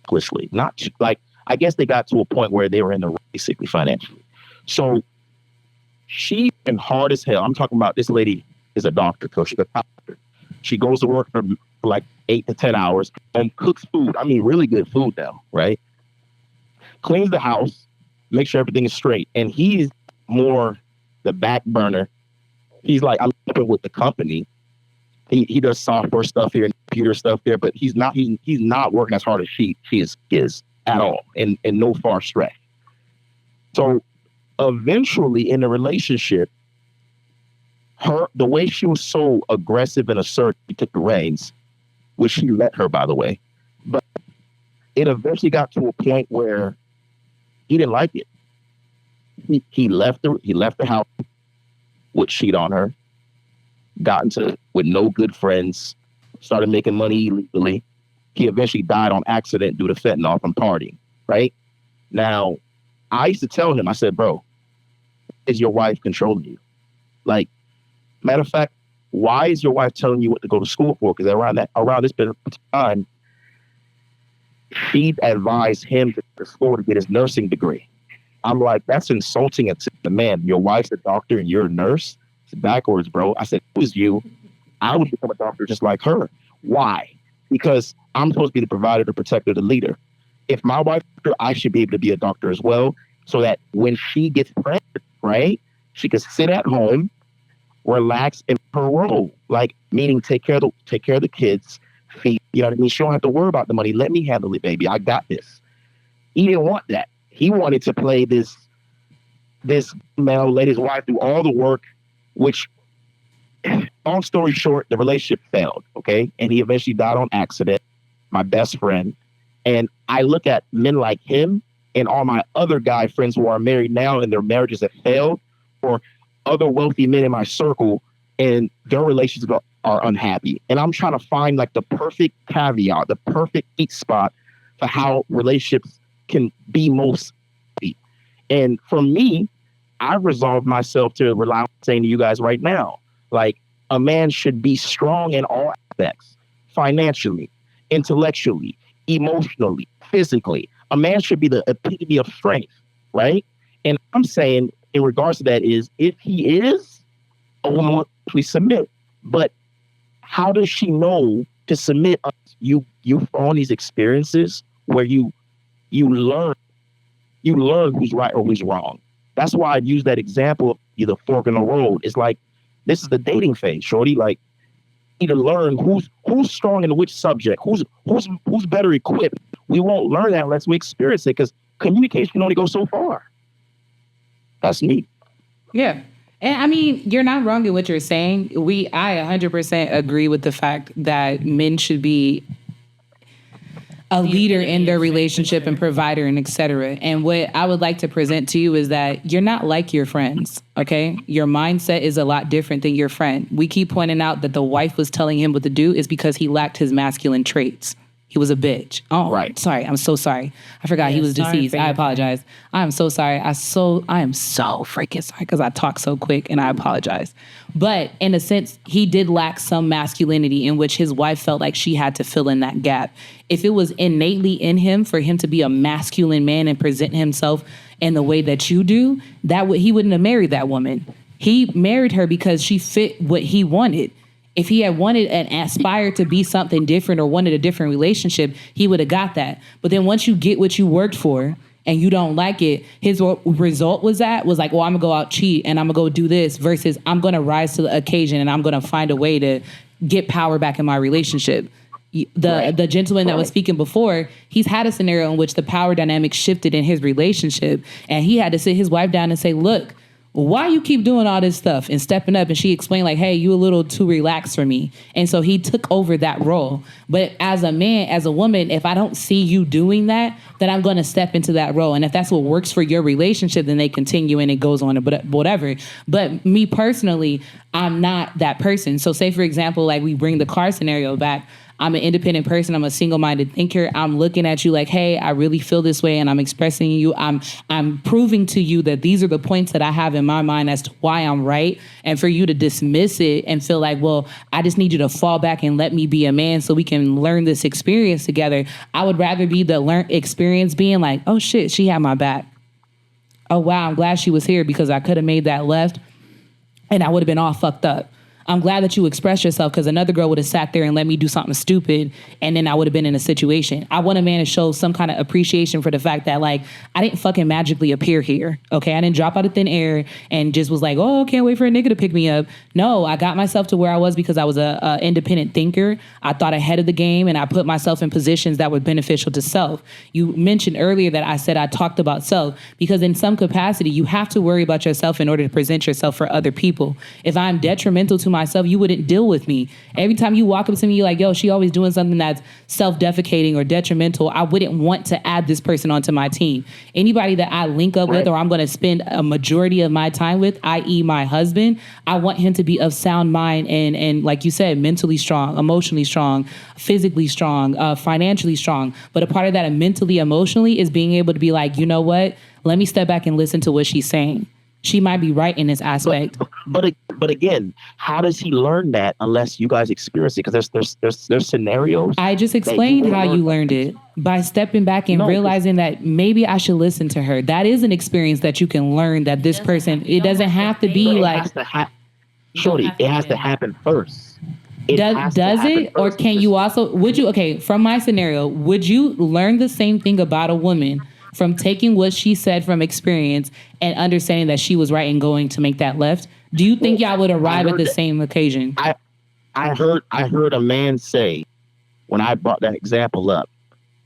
quickly. Not like, I guess they got to a point where they were in the basically financially. So she been hard as hell. I'm talking about, this lady is a doctor, so she's a doctor. She goes to work for like 8 to 10 hours and cooks food. I mean, really good food now, right? Cleans the house, make sure everything is straight. And he's more the back burner. He's like, I'm helping with the company. He does software stuff here and computer stuff there, but he's not working as hard as she is at all, and no far stretch. So eventually in a relationship, the way she was so aggressive and assertive, he took the reins, which he let her, by the way. But it eventually got to a point where he didn't like it. He left the house, would cheat on her, got into with no good friends, started making money illegally. He eventually died on accident due to fentanyl from partying, right? Now, I used to tell him, I said, bro, is your wife controlling you? Like, matter of fact, why is your wife telling you what to go to school for? Because around this time, she advised him to go to school to get his nursing degree. I'm like, that's insulting to the man. Your wife's a doctor and you're a nurse. It's backwards, bro. I said, if it was you, I would become a doctor just like her. Why? Because I'm supposed to be the provider, the protector, the leader. If my wife, I should be able to be a doctor as well, so that when she gets pregnant, right, she can sit at home, relax in her role, like meaning take care of the kids, feed. You know what I mean? She don't have to worry about the money. Let me handle it, baby. I got this. He didn't want that. He wanted to play this male, let his wife do all the work, which, long story short, the relationship failed, okay? And he eventually died on accident, my best friend. And I look at men like him and all my other guy friends who are married now and their marriages have failed, or other wealthy men in my circle and their relationships are unhappy. And I'm trying to find like the perfect caveat, the perfect sweet spot for how relationships can be most happy. And for me, I've resolved myself to rely on saying to you guys right now, like, a man should be strong in all aspects, financially, intellectually, emotionally, physically. A man should be the epitome of strength, right? And I'm saying in regards to that is, if he is, a woman will please submit. But how does she know to submit? You on these experiences where you learn who's right or who's wrong. That's why I use that example of the fork in the road. It's like, this is the dating phase, shorty. Like, you need to learn who's strong in which subject, who's better equipped. We won't learn that unless we experience it, because communication can only go so far. That's me. Yeah. And I mean, you're not wrong in what you're saying. I 100% agree with the fact that men should be a leader in their relationship and provider and et cetera. And what I would like to present to you is that you're not like your friends, okay? Your mindset is a lot different than your friend. We keep pointing out that the wife was telling him what to do is because he lacked his masculine traits. He was a bitch. Oh, right. Sorry. I'm so sorry. I forgot he was deceased. I apologize. I am so sorry. I am so freaking sorry because I talk so quick and I apologize. But in a sense, he did lack some masculinity in which his wife felt like she had to fill in that gap. If it was innately in him for him to be a masculine man and present himself in the way that you do, he wouldn't have married that woman. He married her because she fit what he wanted. If he had wanted and aspired to be something different or wanted a different relationship, he would have got that. But then once you get what you worked for and you don't like it, his result was like, well, I'm going to go out cheat and I'm going to go do this versus I'm going to rise to the occasion and I'm going to find a way to get power back in my relationship. The gentleman that was speaking before, he's had a scenario in which the power dynamic shifted in his relationship and he had to sit his wife down and say, look, why you keep doing all this stuff and stepping up? And she explained like, hey, you a little too relaxed for me. And so he took over that role. But as a man, as a woman, if I don't see you doing that, then I'm going to step into that role. And if that's what works for your relationship, then they continue and it goes on or whatever. But me personally, I'm not that person. So say, for example, like we bring the car scenario back. I'm an independent person. I'm a single-minded thinker. I'm looking at you like, hey, I really feel this way, and I'm expressing you. I'm proving to you that these are the points that I have in my mind as to why I'm right, and for you to dismiss it and feel like, well, I just need you to fall back and let me be a man so we can learn this experience together. I would rather be the learned experience being like, oh shit, she had my back. Oh wow, I'm glad she was here because I could have made that left, and I would have been all fucked up. I'm glad that you expressed yourself because another girl would have sat there and let me do something stupid and then I would have been in a situation. I want a man to show some kind of appreciation for the fact that like I didn't fucking magically appear here. Okay, I didn't drop out of thin air and just was like, oh, can't wait for a nigga to pick me up. No, I got myself to where I was because I was a independent thinker. I thought ahead of the game and I put myself in positions that were beneficial to self. You mentioned earlier that I said I talked about self because in some capacity you have to worry about yourself in order to present yourself for other people. If I'm detrimental to myself, you wouldn't deal with me. Every time you walk up to me, you're like, yo, she always doing something that's self-defecating or detrimental. I wouldn't want to add this person onto my team. Anybody that I link up with or I'm going to spend a majority of my time with, i.e. my husband, I want him to be of sound mind and like you said, mentally strong, emotionally strong, physically strong, financially strong. But a part of that mentally, emotionally is being able to be like, you know what? Let me step back and listen to what she's saying. She might be right in this aspect. But again, how does he learn that unless you guys experience it? Because there's scenarios. I just explained how you learned it by stepping back and realizing that maybe I should listen to her. That is an experience that you can learn that this person, it doesn't have to be like. Shorty, it has to happen first. Does it? Or can you also, from my scenario, would you learn the same thing about a woman from taking what she said from experience and understanding that she was right and going to make that left? Do you think y'all would arrive at the same occasion? I heard a man say, when I brought that example up,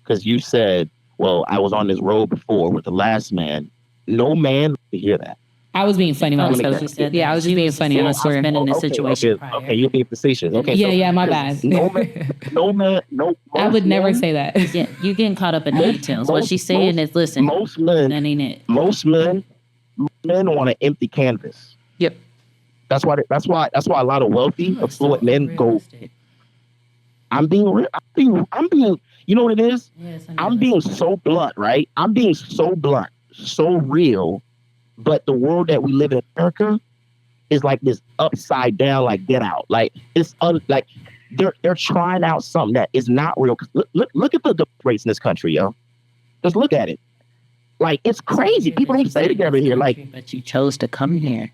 because you said, well, I was on this road before with the last man. No man to hear that. I was being funny when I said that. Yeah, I was just being funny. I swear. Been in this situation. Okay, you're being facetious. Okay. Yeah, my bad. No man. I would never say that. Yeah, you're getting caught up in the details. What she's saying is, listen, most men, that ain't it. Most men want an empty canvas. Yep. That's why a lot of wealthy, affluent men go. I'm being real. I'm being. You know what it is? Yes, I'm being so blunt, right? I'm being so blunt, so real. But the world that we live in America is like this upside down, like Get Out. Like it's like they're trying out something that is not real. Look at the rates in this country, yo. Just look at it. Like it's crazy. People don't stay together here. Like, but you chose to come here.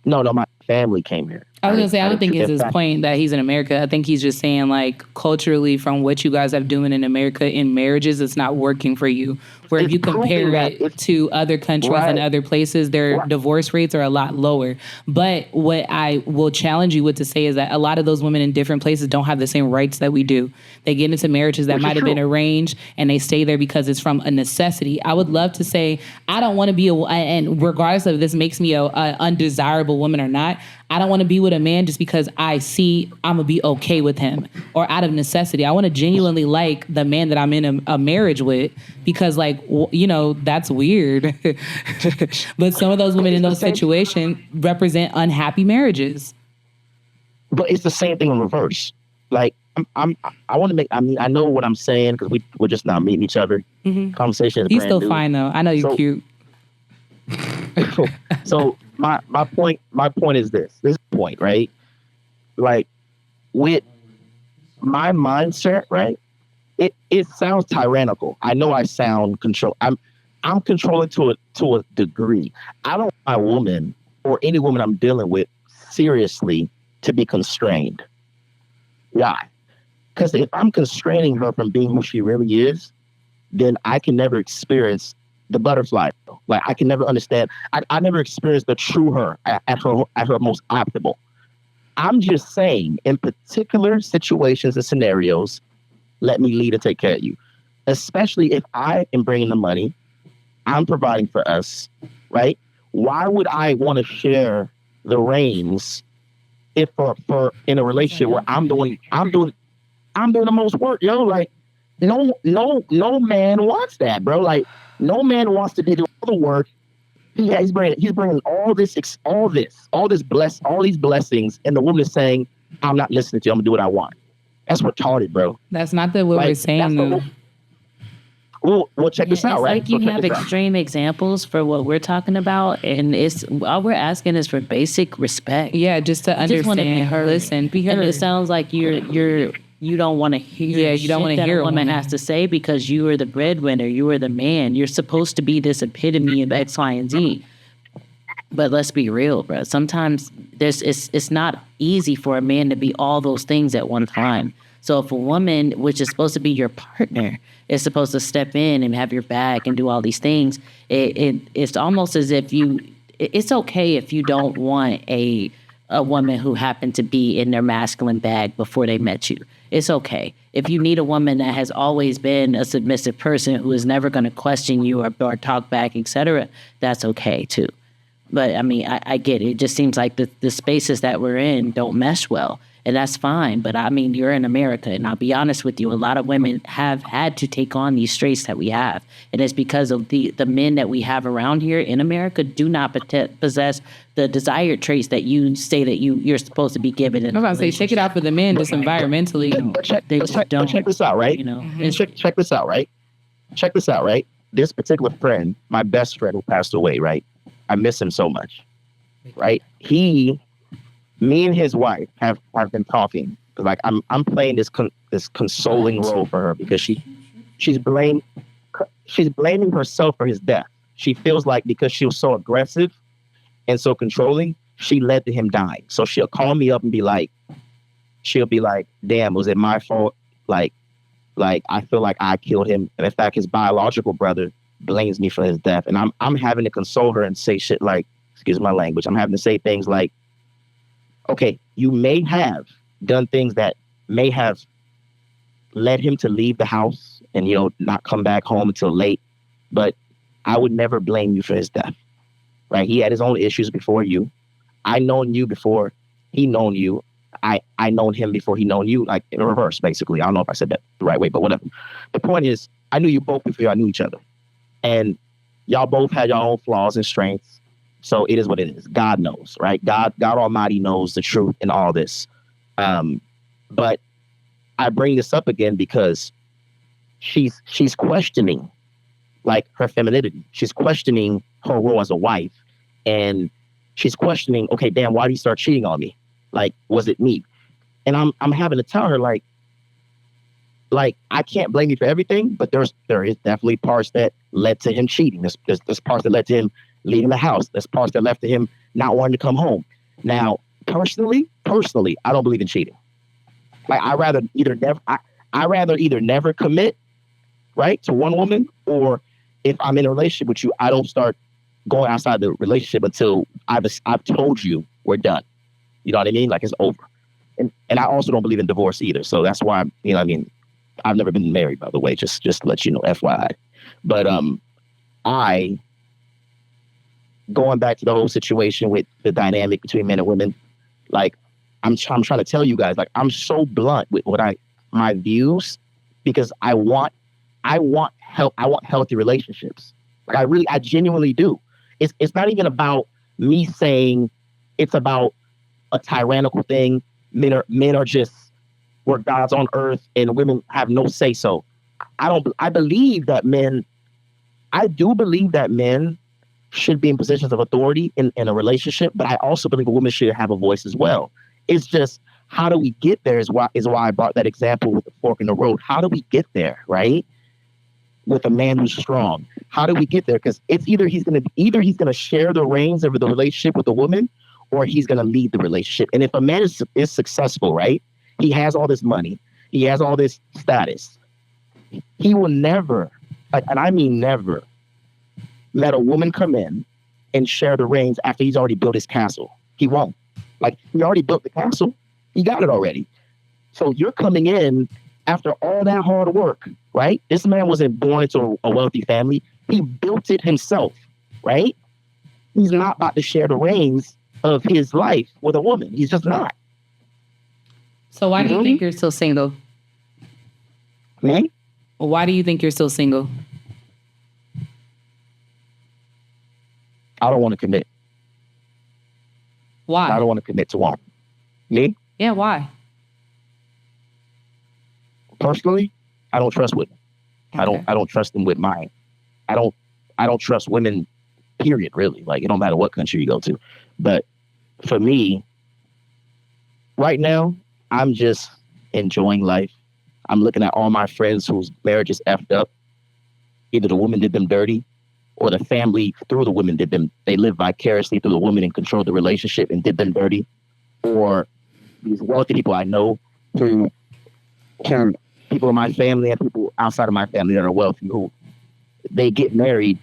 No, my family came here. I was gonna say, I don't think it's his point that he's in America. I think he's just saying, like, culturally, from what you guys are doing in America in marriages, it's not working for you. Where if you compare it to other countries and other places, their divorce rates are a lot lower. But what I will challenge you with to say is that a lot of those women in different places don't have the same rights that we do. They get into marriages that might have been arranged, and they stay there because it's from a necessity. I would love to say, I don't want to be and regardless of if this makes me a undesirable woman or not, I don't want to be with a man just because I see I'm going to be okay with him or out of necessity. I want to genuinely like the man that I'm in a marriage with because, like, that's weird. But some of those women in those situations represent unhappy marriages. But it's the same thing in reverse. Like, I want to make, I know what I'm saying because we're just now meeting each other. Mm-hmm. Conversation is He's brand still new. fine, though. I know you're cute. So my point is this point, right? Like with my mindset, right? It sounds tyrannical. I know I sound control. I'm controlling to a degree. I don't want my woman or any woman I'm dealing with seriously to be constrained. Why? Because if I'm constraining her from being who she really is, then I can never experience the butterfly. Like I can never understand. I never experienced the true her at her most optimal. I'm just saying, in particular situations and scenarios, let me lead and take care of you. Especially if I am bringing the money, I'm providing for us, right? Why would I want to share the reins if for in a relationship where I'm doing the most work, yo? Like no man wants that, bro. Like no man wants to do all the work. He's bringing all these blessings, and the woman is saying, "I'm not listening to you. I'm gonna do what I want." That's retarded, bro. That's not what we're saying, though. Well, check this out, right? Like you have extreme examples for what we're talking about, and it's all we're asking is for basic respect. Yeah, just to understand. Listen, be heard. And it sounds like you don't want to hear. Yeah, you don't want to hear what a woman has to say because you are the breadwinner. You are the man. You're supposed to be this epitome of X, Y, and Z. But let's be real, bro. Sometimes it's not easy for a man to be all those things at one time. So if a woman, which is supposed to be your partner, is supposed to step in and have your back and do all these things, it's almost as if it's okay if you don't want a woman who happened to be in their masculine bag before they met you. It's okay. If you need a woman that has always been a submissive person who is never going to question you or talk back, etc., that's okay too. But I mean, I get it. It just seems like the spaces that we're in don't mesh well. And that's fine. But I mean, you're in America. And I'll be honest with you, a lot of women have had to take on these traits that we have. And it's because of the men that we have around here in America do not possess the desired traits that you say that you're supposed to be given. I'm about to say, check it out for the men just environmentally. Check this out, right? Check this out, right? Check this out, right? This particular friend, my best friend who passed away, right? I miss him so much, right? Me and his wife have been talking. Like I'm playing this consoling role for her because she's blaming herself for his death. She feels like because she was so aggressive and so controlling, she led to him dying. So she'll call me up and be like, damn, was it my fault? Like I feel like I killed him. And in fact, his biological brother blames me for his death. And I'm having to console her and say shit like, excuse my language, I'm having to say things like, okay, you may have done things that may have led him to leave the house and, not come back home until late. But I would never blame you for his death, right? He had his own issues before you. I known you before he known you. I known him before he known you, like in reverse, basically. I don't know if I said that the right way, but whatever. The point is, I knew you both before y'all knew each other. And y'all both had your own flaws and strengths. So it is what it is. God knows, right? God Almighty knows the truth in all this. But I bring this up again because she's questioning like her femininity. She's questioning her role as a wife. And she's questioning, okay, damn, why did he start cheating on me? Like, was it me? And I'm having to tell her like I can't blame you for everything, but there is definitely parts that led to him cheating. There's parts that led to him leaving the house. There's parts that led to him not wanting to come home. Now, personally, I don't believe in cheating. Like I rather either never commit, right, to one woman, or if I'm in a relationship with you, I don't start going outside the relationship until I've told you we're done. You know what I mean? Like it's over. And I also don't believe in divorce either. So that's why, I've never been married, by the way, just to let you know, FYI. But I, going back to the whole situation with the dynamic between men and women, like I'm trying to tell you guys, like I'm so blunt with my views because I want healthy relationships. Like I genuinely do. It's not even about me saying it's about a tyrannical thing. Men are just, we're gods on earth and women have no say so. I do believe that men should be in positions of authority in a relationship, but I also believe a woman should have a voice as well. It's just, how do we get there is why I brought that example with the fork in the road. How do we get there, right? With a man who's strong. How do we get there? Because it's either he's gonna share the reins of the relationship with the woman, or he's gonna lead the relationship. And if a man is successful, right? He has all this money, he has all this status. He will never, and I mean never, let a woman come in and share the reins after he's already built his castle. He won't. Like, he already built the castle. He got it already. So you're coming in after all that hard work, right? This man wasn't born into a wealthy family. He built it himself, right? He's not about to share the reins of his life with a woman. He's just not. So why do you think you're still single? Me? Why do you think you're still single? I don't want to commit. Why? I don't want to commit to one. Me? Yeah, why? Personally, I don't trust women. Okay. I don't trust them with mine. I don't trust women, period, really. Like, it don't matter what country you go to. But for me, right now, I'm just enjoying life. I'm looking at all my friends whose marriage is effed up. Either the woman did them dirty, or the family through the woman they lived vicariously through the woman and controlled the relationship and did them dirty. Or these wealthy people I know who can, people in my family and people outside of my family that are wealthy, who they get married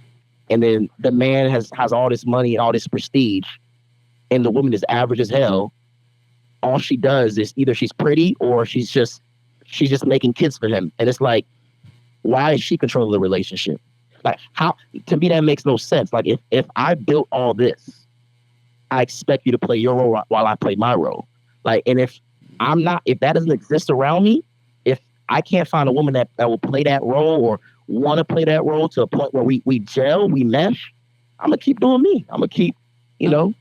and then the man has all this money and all this prestige and the woman is average as hell. All she does is either she's pretty or she's just making kids for him. And it's like, why is she controlling the relationship? Like, how, to me, that makes no sense. Like, if I built all this, I expect you to play your role while I play my role. Like, and if that doesn't exist around me, if I can't find a woman that will play that role or want to play that role to a point where we gel, we mesh, I'm going to keep doing me. I'm going to keep,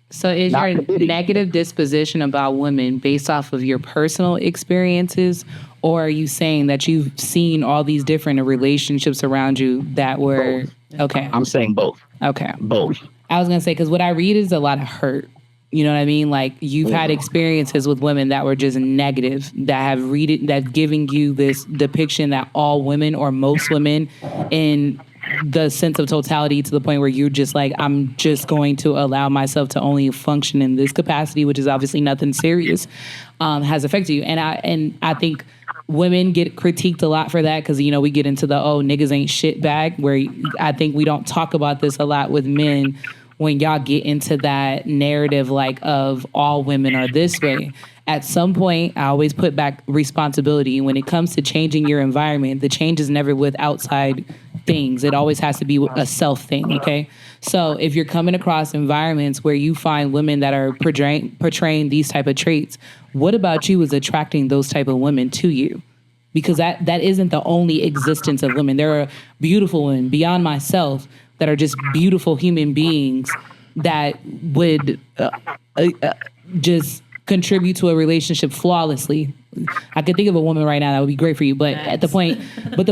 So is your negative disposition about women based off of your personal experiences, or are you saying that you've seen all these different relationships around you that were... Both. Okay. I'm saying both. Okay. Both. I was gonna say, because what I read is a lot of hurt. You know what I mean? Like, you've had experiences with women that were just negative, that have that giving you this depiction that all women or most women, in the sense of totality, to the point where you're just like, I'm just going to allow myself to only function in this capacity, which is obviously nothing serious, has affected you. And I think women get critiqued a lot for that, because, you know, we get into the, oh, niggas ain't shit bag, where I think we don't talk about this a lot with men. When y'all get into that narrative, like, of all women are this way, at some point, I always put back responsibility. When it comes to changing your environment, the change is never with outside things. It always has to be a self thing, okay? So if you're coming across environments where you find women that are portraying these type of traits, what about you is attracting those type of women to you? Because that isn't the only existence of women. There are beautiful women beyond myself that are just beautiful human beings that would just contribute to a relationship flawlessly. I could think of a woman right now that would be great for you, but the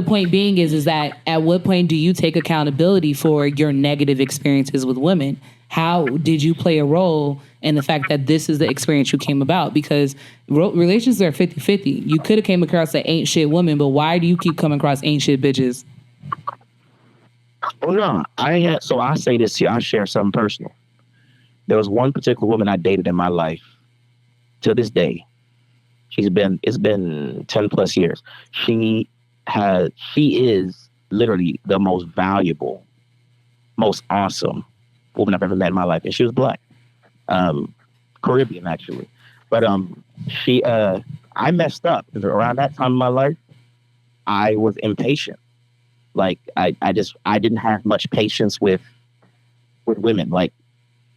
point being is that at what point do you take accountability for your negative experiences with women? How did you play a role in the fact that this is the experience you came about? Because relationships are 50-50. You could have came across an ain't shit woman, but why do you keep coming across ain't shit bitches? Oh no, so I say this here. I share something personal. There was one particular woman I dated in my life. To this day, it's been 10 plus years. She is literally the most valuable, most awesome woman I've ever met in my life, and she was black, Caribbean actually. But I messed up because around that time in my life, I was impatient. Like I didn't have much patience with women. Like,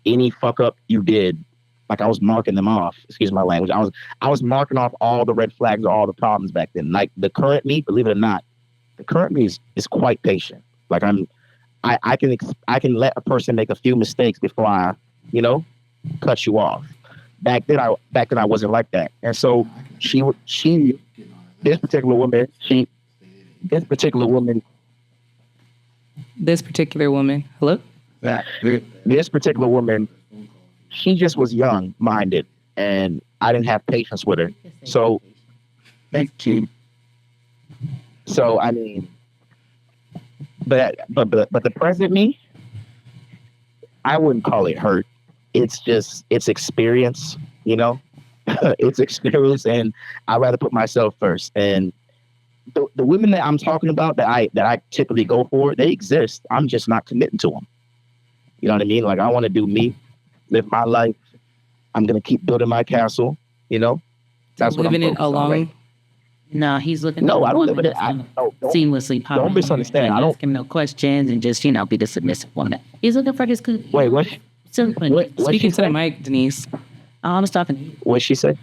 any fuck up you did, like, I was marking them off. Excuse my language. I was marking off all the red flags or all the problems back then. Like, the current me, believe it or not, the current me is quite patient. Like, I can let a person make a few mistakes before I, cut you off. Back then I wasn't like that. And so this particular woman. Hello? This particular woman, she just was young-minded, and I didn't have patience with her. So, thank you. So, I mean, but the present me, I wouldn't call it hurt. It's experience, it's experience, and I'd rather put myself first. And the women that I'm talking about that I typically go for, they exist. I'm just not committing to them. You know what I mean? Like, I want to do me, live my life. I'm gonna keep building my castle. That's what I'm living it alone. Right? No, he's looking. No, I don't live it. Seamlessly. Don't misunderstand. I don't ask him no questions and just be the submissive one. He's looking for his. Wait, what? Speaking to the mic, Denise. I was talking. What'd she say?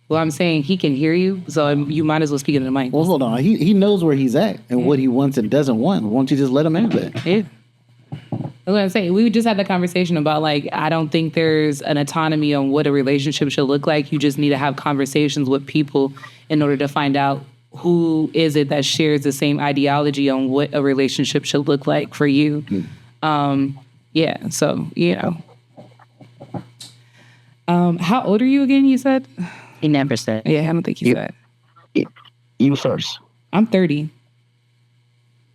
Well, I'm saying he can hear you, so you might as well speak into the mic. Well, hold on. He knows where he's at and what he wants and doesn't want. Why don't you just let him have that? Yeah. I was going to say, we just had that conversation about, like, I don't think there's an autonomy on what a relationship should look like. You just need to have conversations with people in order to find out who is it that shares the same ideology on what a relationship should look like for you. Yeah, so, how old are you again, you said? He never said. Yeah, I don't think he said. You first. I'm 30.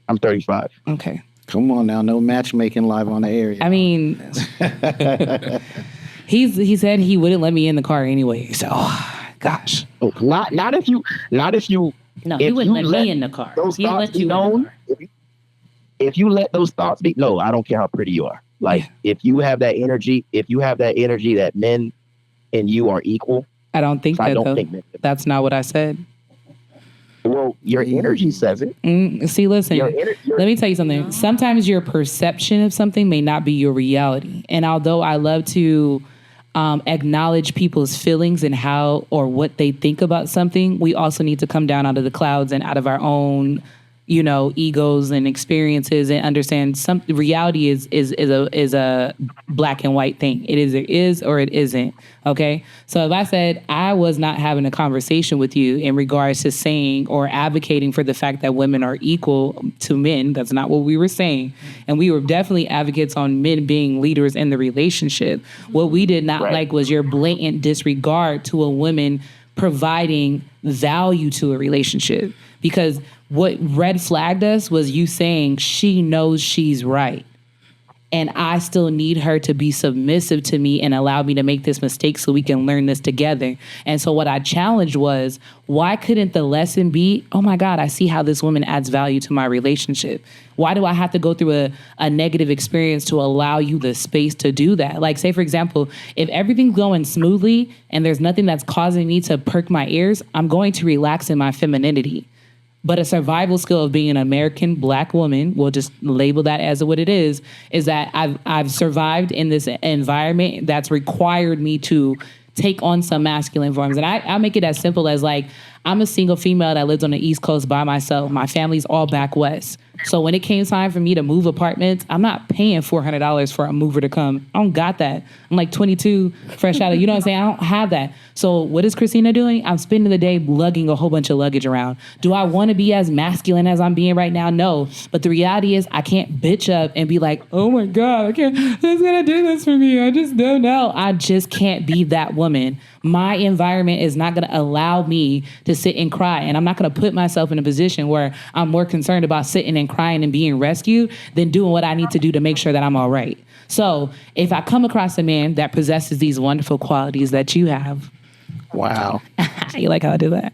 I'm 35. Okay. Come on now, no matchmaking live on the air. I mean, he said he wouldn't let me in the car anyway. So, gosh. Oh, not if you. No, he wouldn't let me in the car. Those thoughts be known. If you let those thoughts be, no, I don't care how pretty you are. Like, if you have that energy, that men and you are equal. I don't think that, though. That's not what I said. Well, your energy says it. See, listen, let me tell you something. Sometimes your perception of something may not be your reality. And although I love to acknowledge people's feelings and how or what they think about something, we also need to come down out of the clouds and out of our own egos and experiences, and understand some reality is a black and white thing. It is or it isn't. Okay. So if I said I was not having a conversation with you in regards to saying or advocating for the fact that women are equal to men, that's not what we were saying. And we were definitely advocates on men being leaders in the relationship. What we did not like was your blatant disregard to a woman providing value to a relationship. Because what red flagged us was you saying she knows she's right. And I still need her to be submissive to me and allow me to make this mistake so we can learn this together. And so what I challenged was, why couldn't the lesson be, oh my God, I see how this woman adds value to my relationship. Why do I have to go through a negative experience to allow you the space to do that? Like, say, for example, if everything's going smoothly and there's nothing that's causing me to perk my ears, I'm going to relax in my femininity. But a survival skill of being an American black woman, we'll just label that as what it is that I've survived in this environment that's required me to take on some masculine forms. And I'll make it as simple as, like, I'm a single female that lives on the East Coast by myself. My family's all back west. So when it came time for me to move apartments, I'm not paying $400 for a mover to come. I don't got that. I'm like 22, fresh out of, you know what I'm saying? I don't have that. So what is Christina doing? I'm spending the day lugging a whole bunch of luggage around. Do I want to be as masculine as I'm being right now? No. But the reality is I can't bitch up and be like, oh my God, I can't, who's going to do this for me? I just don't know. I just can't be that woman. My environment is not going to allow me to sit and cry. And I'm not going to put myself in a position where I'm more concerned about sitting and crying and being rescued than doing what I need to do to make sure that I'm all right. So if I come across a man that possesses these wonderful qualities that you have, wow. You like how I do that?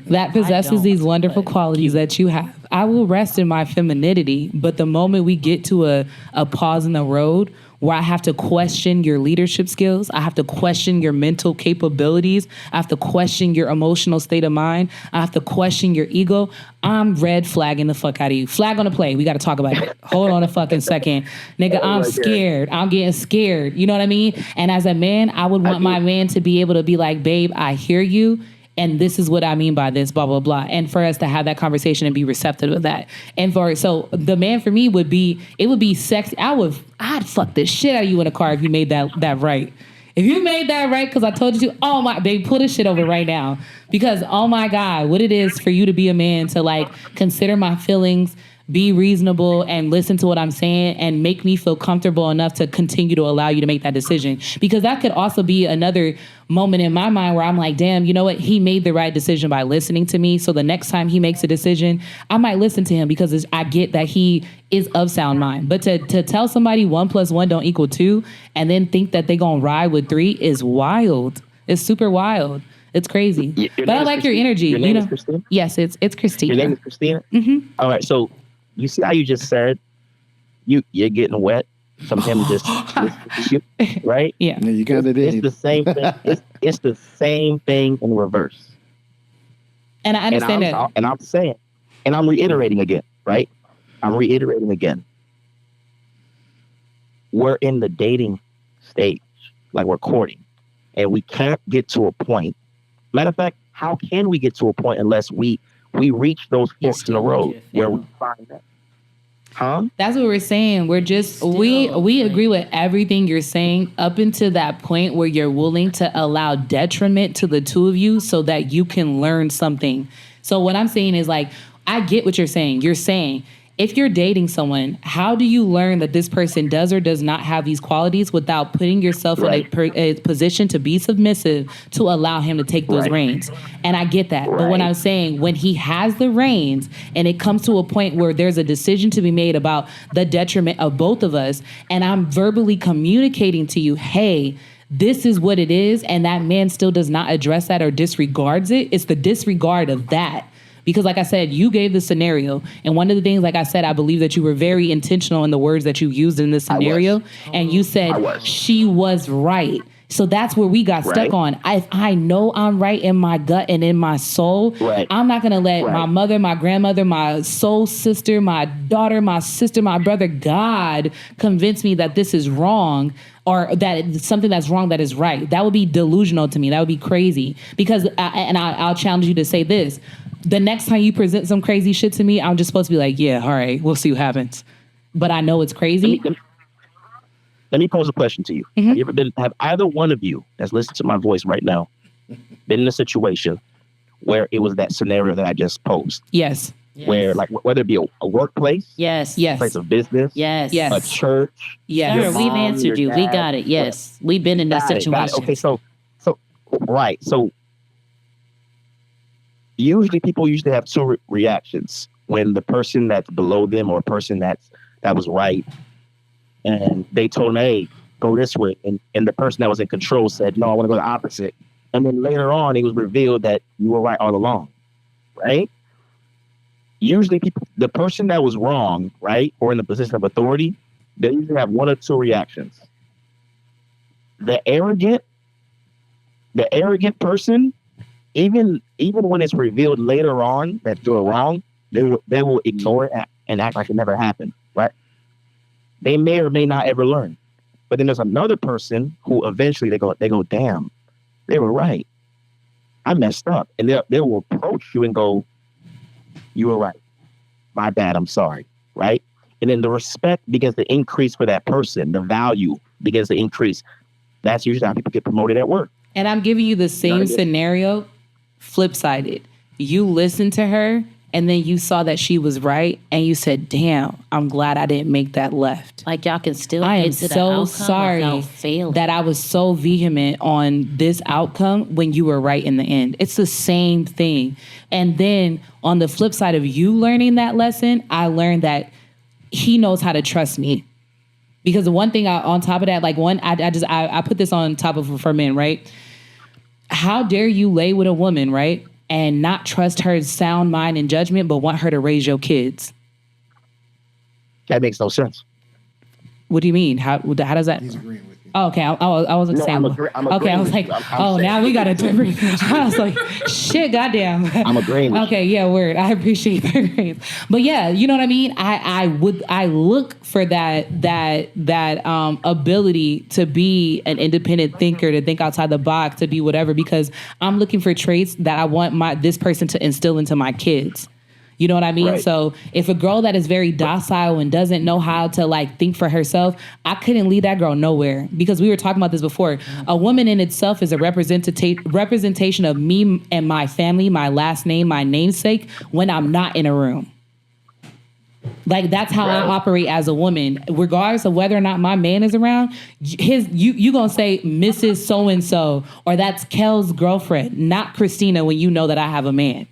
That possesses these wonderful qualities that you have, I will rest in my femininity. But the moment we get to a pause in the road where I have to question your leadership skills, I have to question your mental capabilities, I have to question your emotional state of mind, I have to question your ego, I'm red flagging the fuck out of you. Flag on the play. We got to talk about it. Hold on a fucking second. Nigga, I'm scared. I'm getting scared. You know what I mean? And as a man, I would want my man to be able to be like, babe, I hear you. And this is what I mean by this, blah, blah, blah. And for us to have that conversation and be receptive of that. And so the man for me would be sexy. I'd fuck the shit out of you in a car if you made that right. If you made that right, because I told you to, oh my, babe, pull this shit over right now. Because, oh my God, what it is for you to be a man to, like, consider my feelings, be reasonable, and listen to what I'm saying, and make me feel comfortable enough to continue to allow you to make that decision. Because that could also be another moment in my mind where I'm like, damn, you know what? He made the right decision by listening to me. So the next time he makes a decision, I might listen to him because I get that he is of sound mind. But to tell somebody 1 + 1 don't equal 2 and then think that they gonna ride with 3 is wild. It's super wild. It's crazy. But I like your energy. Your name is Christina? Yes, it's Christina. Your name is Christina? Mm-hmm. All right, so you see how you just said you're getting wet from him just right? Yeah. No, you got it in. It's the same thing. It's the same thing in reverse. And I understand that. And I'm saying, and I'm reiterating again, right? I'm reiterating again. We're in the dating stage, like we're courting, and we can't get to a point. Matter of fact, how can we get to a point unless we reach those forks in the road where we find that? Huh? That's what we're saying. We're just we agree with everything you're saying up until that point where you're willing to allow detriment to the two of you so that you can learn something. So what I'm saying is, like, I get what you're saying. You're saying, if you're dating someone, how do you learn that this person does or does not have these qualities without putting yourself in a position to be submissive to allow him to take those reins? And I get that. But what I'm saying, when he has the reins and it comes to a point where there's a decision to be made about the detriment of both of us, and I'm verbally communicating to you, hey, this is what it is, and that man still does not address that or disregards it, it's the disregard of that. Because like I said, you gave the scenario. And one of the things, like I said, I believe that you were very intentional in the words that you used in this scenario. And you said she was right. So that's where we got stuck on. I know I'm right in my gut and in my soul. I'm not going to let my mother, my grandmother, my soul sister, my daughter, my sister, my brother, God convince me that this is wrong or that it's something that's wrong that is right. That would be delusional to me. That would be crazy. Because, I'll challenge you to say this. the next time you present some crazy shit to me, I'm just supposed to be like, yeah, all right, we'll see what happens. But I know it's crazy. Let me pose a question to you. Have either one of you that's listening to my voice right now been in a situation where it was that scenario that I just posed? Yes. Where, like, whether it be a workplace, Yes. Yes. place of business, Yes. Yes. a church. Yes. Sir, Your we've mom, answered your you. We dad, got it. Yes. We've been in that Got it. situation. Okay, so right. So usually people have two reactions when the person that's below them or a person that was right, and they told them, hey, go this way. And the person that was in control said, no, I want to go the opposite. And then later on, it was revealed that you were right all along, right? Usually the person that was wrong, right, or in the position of authority, they usually have one or two reactions. The arrogant person, even when it's revealed later on that you're wrong, they will ignore it and act like it never happened, right? They may or may not ever learn. But then there's another person who eventually they go, damn, they were right. I messed up. And they will approach you and go, you were right. My bad, I'm sorry, right? And then the respect begins to increase for that person. The value begins to increase. That's usually how people get promoted at work. And I'm giving you the same scenario, flip-sided. You listened to her, and then you saw that she was right, and you said, damn, I'm glad I didn't make that left. Like, y'all can still I am get to the so outcome sorry without failing. that I was so vehement on this outcome when you were right in the end. It's the same thing. And then on the flip side of you learning that lesson, I learned that he knows how to trust me. Because the one thing on top of that, like I put this on top of for men, right? How dare you lay with a woman, right? And not trust her sound mind and judgment, but want her to raise your kids. That makes no sense. What do you mean? How does that? He's agreeing with you. Oh, okay, I wasn't saying. I'm Okay, agreeing I was with like, you. I'm saying- now we got to. I was like, shit, goddamn. I'm agreeing with Okay, yeah, word. I appreciate that. But yeah, you know what I mean. I look for that ability to be an independent thinker, to think outside the box, to be whatever, because I'm looking for traits that I want this person to instill into my kids. You know what I mean? Right. So if a girl that is very docile and doesn't know how to like think for herself, I couldn't lead that girl nowhere, because we were talking about this before. A woman in itself is a representation of me and my family, my last name, my namesake, when I'm not in a room. Like, that's how I operate as a woman, regardless of whether or not my man is around. You gonna say Mrs. So-and-so, or that's Kel's girlfriend, not Christina, when you know that I have a man.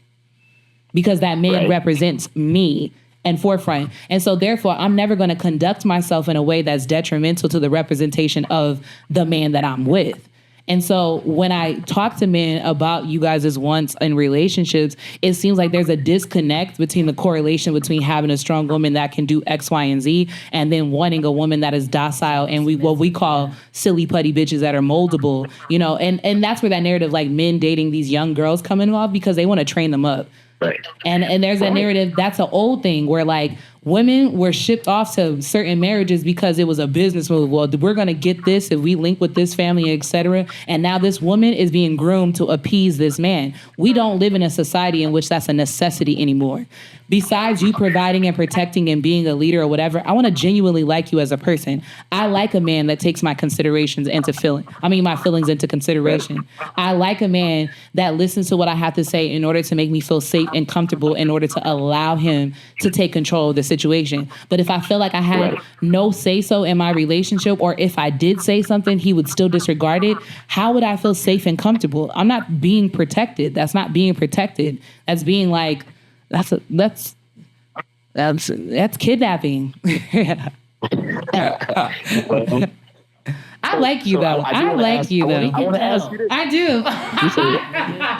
Because that man represents me and forefront. And so therefore, I'm never going to conduct myself in a way that's detrimental to the representation of the man that I'm with. And so when I talk to men about you guys' wants in relationships, it seems like there's a disconnect between the correlation between having a strong woman that can do X, Y, and Z, and then wanting a woman that is docile and what we call silly putty bitches that are moldable, you know, and that's where that narrative, like men dating these young girls, come involved, because they want to train them up. Right. And there's a narrative, that's an old thing, where like women were shipped off to certain marriages because it was a business move. Well, we're going to get this if we link with this family, etc. And now this woman is being groomed to appease this man. We don't live in a society in which that's a necessity anymore. Besides you providing and protecting and being a leader or whatever, I want to genuinely like you as a person. I like a man that takes my my feelings into consideration. I like a man that listens to what I have to say in order to make me feel safe and comfortable, in order to allow him to take control of the situation. But if I feel like I had no say-so in my relationship, or if I did say something, he would still disregard it, how would I feel safe and comfortable? I'm not being protected. That's not being protected. That's being like, that's kidnapping. I like you though. I like you though. I want to ask you this. I do.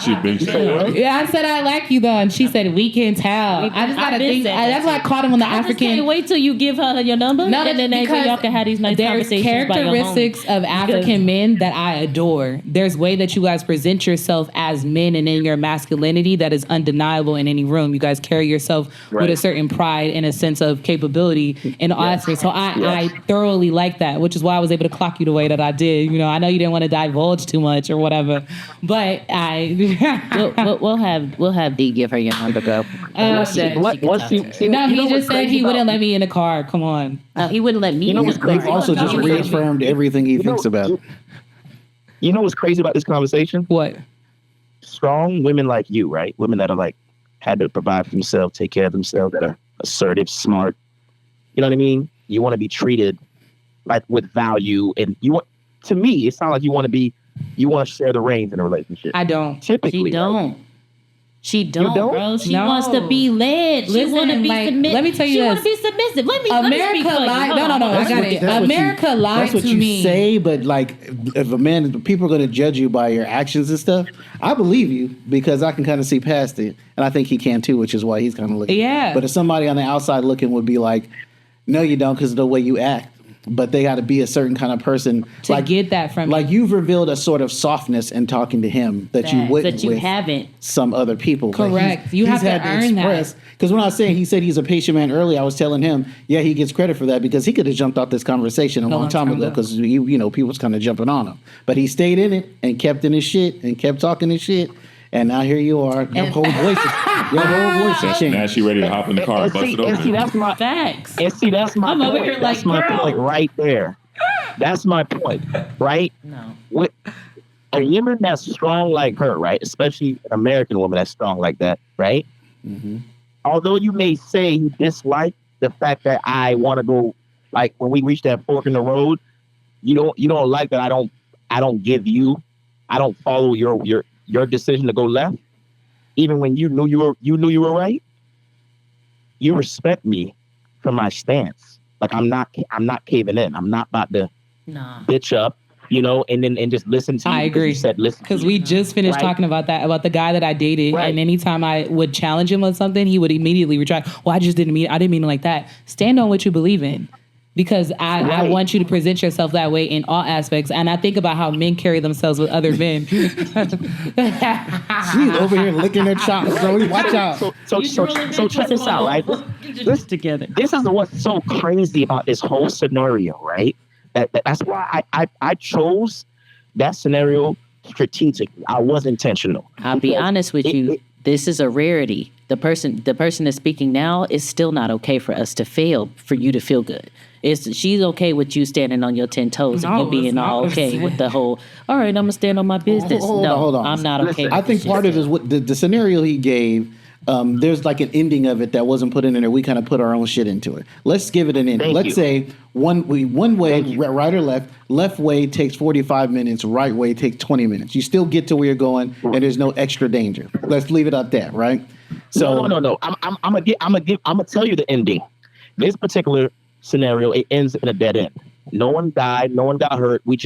She's been saying, Yeah, I said I like you though, and she said we can tell. I just gotta think. That's why I caught him on the African. Wait till you give her your number, No, and then because y'all can have these nice there's conversations. characteristics of African men that I adore. There's way that you guys present yourself as men and in your masculinity that is undeniable in any room. You guys carry yourself with a certain pride and a sense of capability in all aspects. So I thoroughly like that, which is why I was able to clock you the way way that I did. You know, I know you didn't want to divulge too much or whatever, but we'll have D give her your number, girl. No, he just said he wouldn't let me in the car. Come on. He wouldn't let me. You know what's crazy? He also just reaffirmed everything he thinks about. You know what's crazy about this conversation? What? Strong women like you, right? Women that are like had to provide for themselves, take care of themselves, that are assertive, smart. You know what I mean? You want to be treated like with value, and you want. To me, it sounds like you want to share the reins in a relationship. I don't. Typically, She don't. Right? She don't, bro. She No. wants to be led. She Listen, want to be like, submissive. let me tell you she this. want to be submissive. Let me America speak for you. lied. Hold No, on. I got it. America lied That's what to you me. say, but like, if a man, people are going to judge you by your actions and stuff. I believe you because I can kind of see past it, and I think he can too, which is why he's kind of looking. Yeah. But if somebody on the outside looking would be like, "No, you don't," because of the way you act. But they got to be a certain kind of person To get that from like you. you've revealed a sort of softness in talking to him that you wouldn't That you with haven't. some other people. But Correct. You have to earn that. Because when I was saying he said he's a patient man earlier, I was telling him, yeah, he gets credit for that because he could have jumped off this conversation a long time ago because you know people was kind of jumping on him, but he stayed in it and kept in his shit and kept talking his shit. And now here you are, your whole voice has changed. Now she ready to hop in the car and bust it And see, open. that's my Facts. And see, that's my I'm point. over here like, that's my girl. point right there. That's my point, right? No. With a woman that's strong like her, right? Especially an American woman that's strong like that, right? Mm-hmm. Although you may say you dislike the fact that I want to go, like when we reach that fork in the road, you don't like that I don't follow your decision to go left, even when you knew you were right. You respect me for my stance. Like I'm not caving in. I'm not about to bitch up, and just listen to you. I agree. You said listen. Because we just finished Right. talking about that, about the guy that I dated. Right. And anytime I would challenge him on something, he would immediately retract. Well, I didn't mean it like that. Stand on what you believe in. Because I Right. want you to present yourself that way in all aspects. And I think about how men carry themselves with other men. She's over here licking her chops, bro. Watch out. So check this out, right? This together. This is what's so crazy about this whole scenario, right? That's why I chose that scenario strategically. I was intentional. I'll be honest with you. This is a rarity. The person that's speaking now is still not okay for us to fail for you to feel good. She's okay with you standing on your 10 toes and No, you being it's not all what I'm okay saying. with the whole, all right, I'm going to stand on my business. Hold on. I'm not okay with I think this part shit. of it is what the scenario he gave. There's like an ending of it that wasn't put in there. We kind of put our own shit into it. Let's give it an ending. Thank Let's you. say one way, right or left. Left way takes 45 minutes. Right way takes 20 minutes. You still get to where you're going, and there's no extra danger. Let's leave it at that, right? So No. I'm gonna tell you the ending. This particular scenario, it ends in a dead end. No one died. No one got hurt. We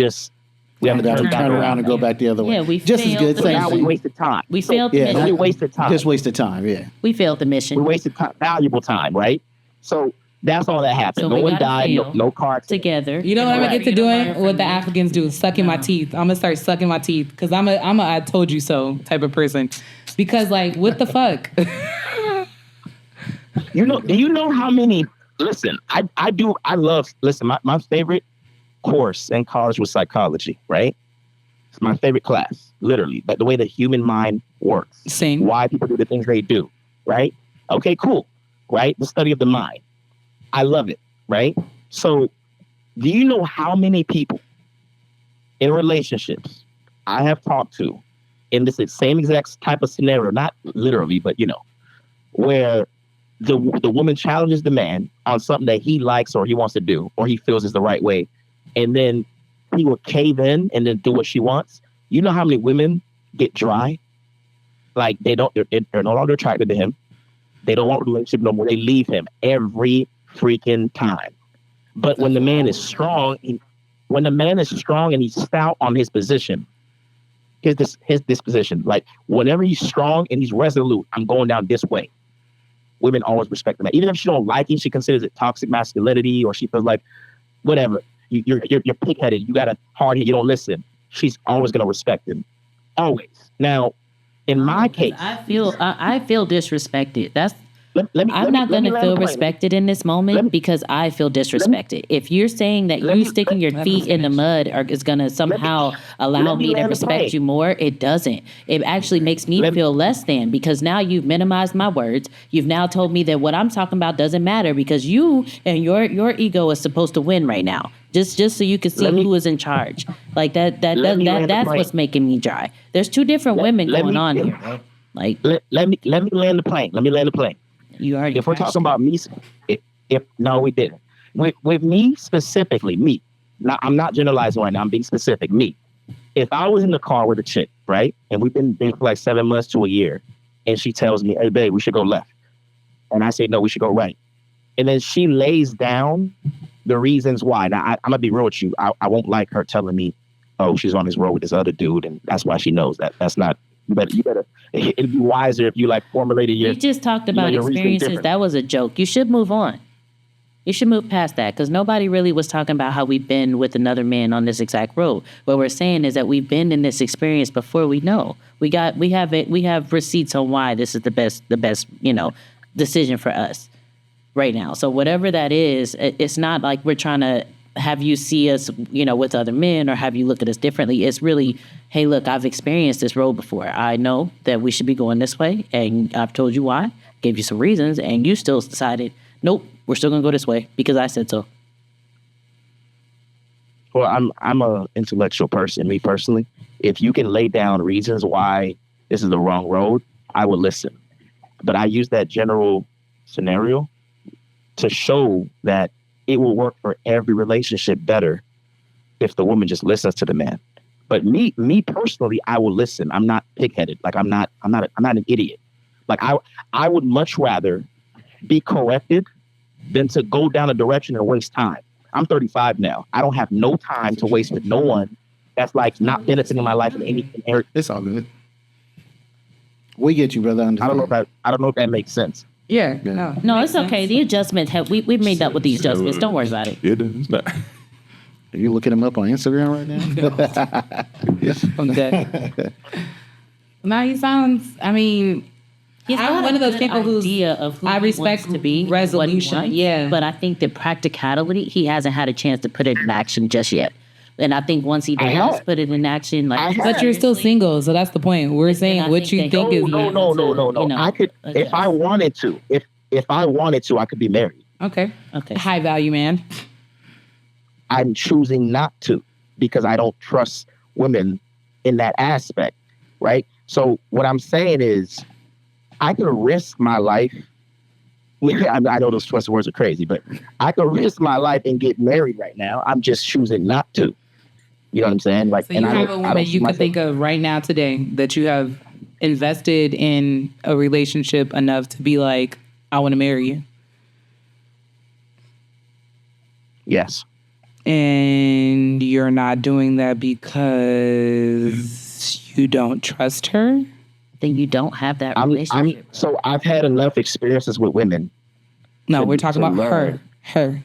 have to turn around and go back the other way. Yeah, we just as failed good. the Same Now we thing. wasted time. We failed the Yeah, mission. We wasted time. Just wasted time. Yeah. We failed the We mission wasted valuable time, right? So that's all that happened. So No we one gotta died. fail No car accident. together. You know what I'm gonna get to doing? Right. What the Africans do, sucking my teeth. I'm gonna start sucking my teeth because I'm a I told you so type of person. Because like, what the fuck? Do you know how many? Listen, listen, my favorite course in college was psychology, right? It's my favorite class, literally. Like the way the human mind works. Same. Why people do the things they do, right? Okay, cool, right? The study of the mind. I love it, right? So, do you know how many people in relationships I have talked to in this same exact type of scenario, not literally, but where the woman challenges the man on something that he likes or he wants to do or he feels is the right way, and then he will cave in and then do what she wants. You know how many women get dry? Like they're no longer attracted to him. They don't want a relationship no more. They leave him every freaking time. But when the man is strong, and he's stout on his position, his disposition, like whenever he's strong and he's resolute, I'm going down this way. Women always respect the man. Even if she don't like him, she considers it toxic masculinity, or she feels like, whatever, you're pig-headed, you got a hard head, you don't listen. She's always going to respect him. Always. Now, in my case, I feel disrespected. I'm not going to feel respected in this moment because I feel disrespected. If you're saying that you sticking your feet in the mud is going to somehow allow me to respect you more, it doesn't. It actually makes me feel less than, because now you've minimized my words. You've now told me that what I'm talking about doesn't matter because you and your ego is supposed to win right now. Just so you can see who is in charge. Like that's what's making me dry. There's two different women going on here. Like let me land the plane. Let me land the plane. You already. If we're talking about me, if no, we didn't. With me specifically, me. Now, I'm not generalizing right now. I'm being specific. Me. If I was in the car with a chick, right, and we've been dating for like 7 months to a year, and she tells me, "Hey, babe, we should go left," and I say, "No, we should go right," and then she lays down the reasons why. Now, I'm gonna be real with you. I won't like her telling me, "Oh, she's on this road with this other dude," and that's why she knows that. That's not. You better. It'd be wiser if you like formulated your. You just talked about experiences. That was a joke. You should move on. You should move past that, because nobody really was talking about how we've been with another man on this exact road. What we're saying is that we've been in this experience before. We know we have receipts on why this is the best decision for us right now. So whatever that is, it's not like we're trying to have you see us, with other men, or have you look at us differently. It's really, hey, look, I've experienced this road before. I know that we should be going this way, and I've told you why, gave you some reasons, and you still decided, nope, we're still gonna go this way because I said so. Well, I'm a intellectual person, me personally. If you can lay down reasons why this is the wrong road, I will listen. But I use that general scenario to show that it will work for every relationship better if the woman just listens to the man. But me personally, I will listen. I'm not pig-headed. Like I'm not an idiot. Like I would much rather be corrected than to go down a direction and waste time. I'm 35 now. I don't have no time to waste with no one that's like not benefiting my life in any area. It's all good. We get you, brother. I don't know if that makes sense. Yeah. No, it's okay. The adjustments we've made up with these adjustments. Don't worry about it. It's not. Are you looking him up on Instagram right now? I'm dead. No, he sounds. I mean, I'm one of those people I respect to be resolution. Yeah, but I think the practicality, he hasn't had a chance to put it in action just yet. And I think once he does put it in action, but you're still single, so that's the point. We're saying what you think is. No. I could, if I wanted to, if I wanted to, I could be married. Okay. High value man. I'm choosing not to because I don't trust women in that aspect, right? So what I'm saying is, I could risk my life. I know those trust words are crazy, but I could risk my life and get married right now. I'm just choosing not to. You know what I'm saying? Like, so you have a woman you could think of right now today that you have invested in a relationship enough to be like, I want to marry you. Yes. And you're not doing that because you don't trust her? Then you don't have that relationship. So I've had enough experiences with women. No, we're talking about her. Her.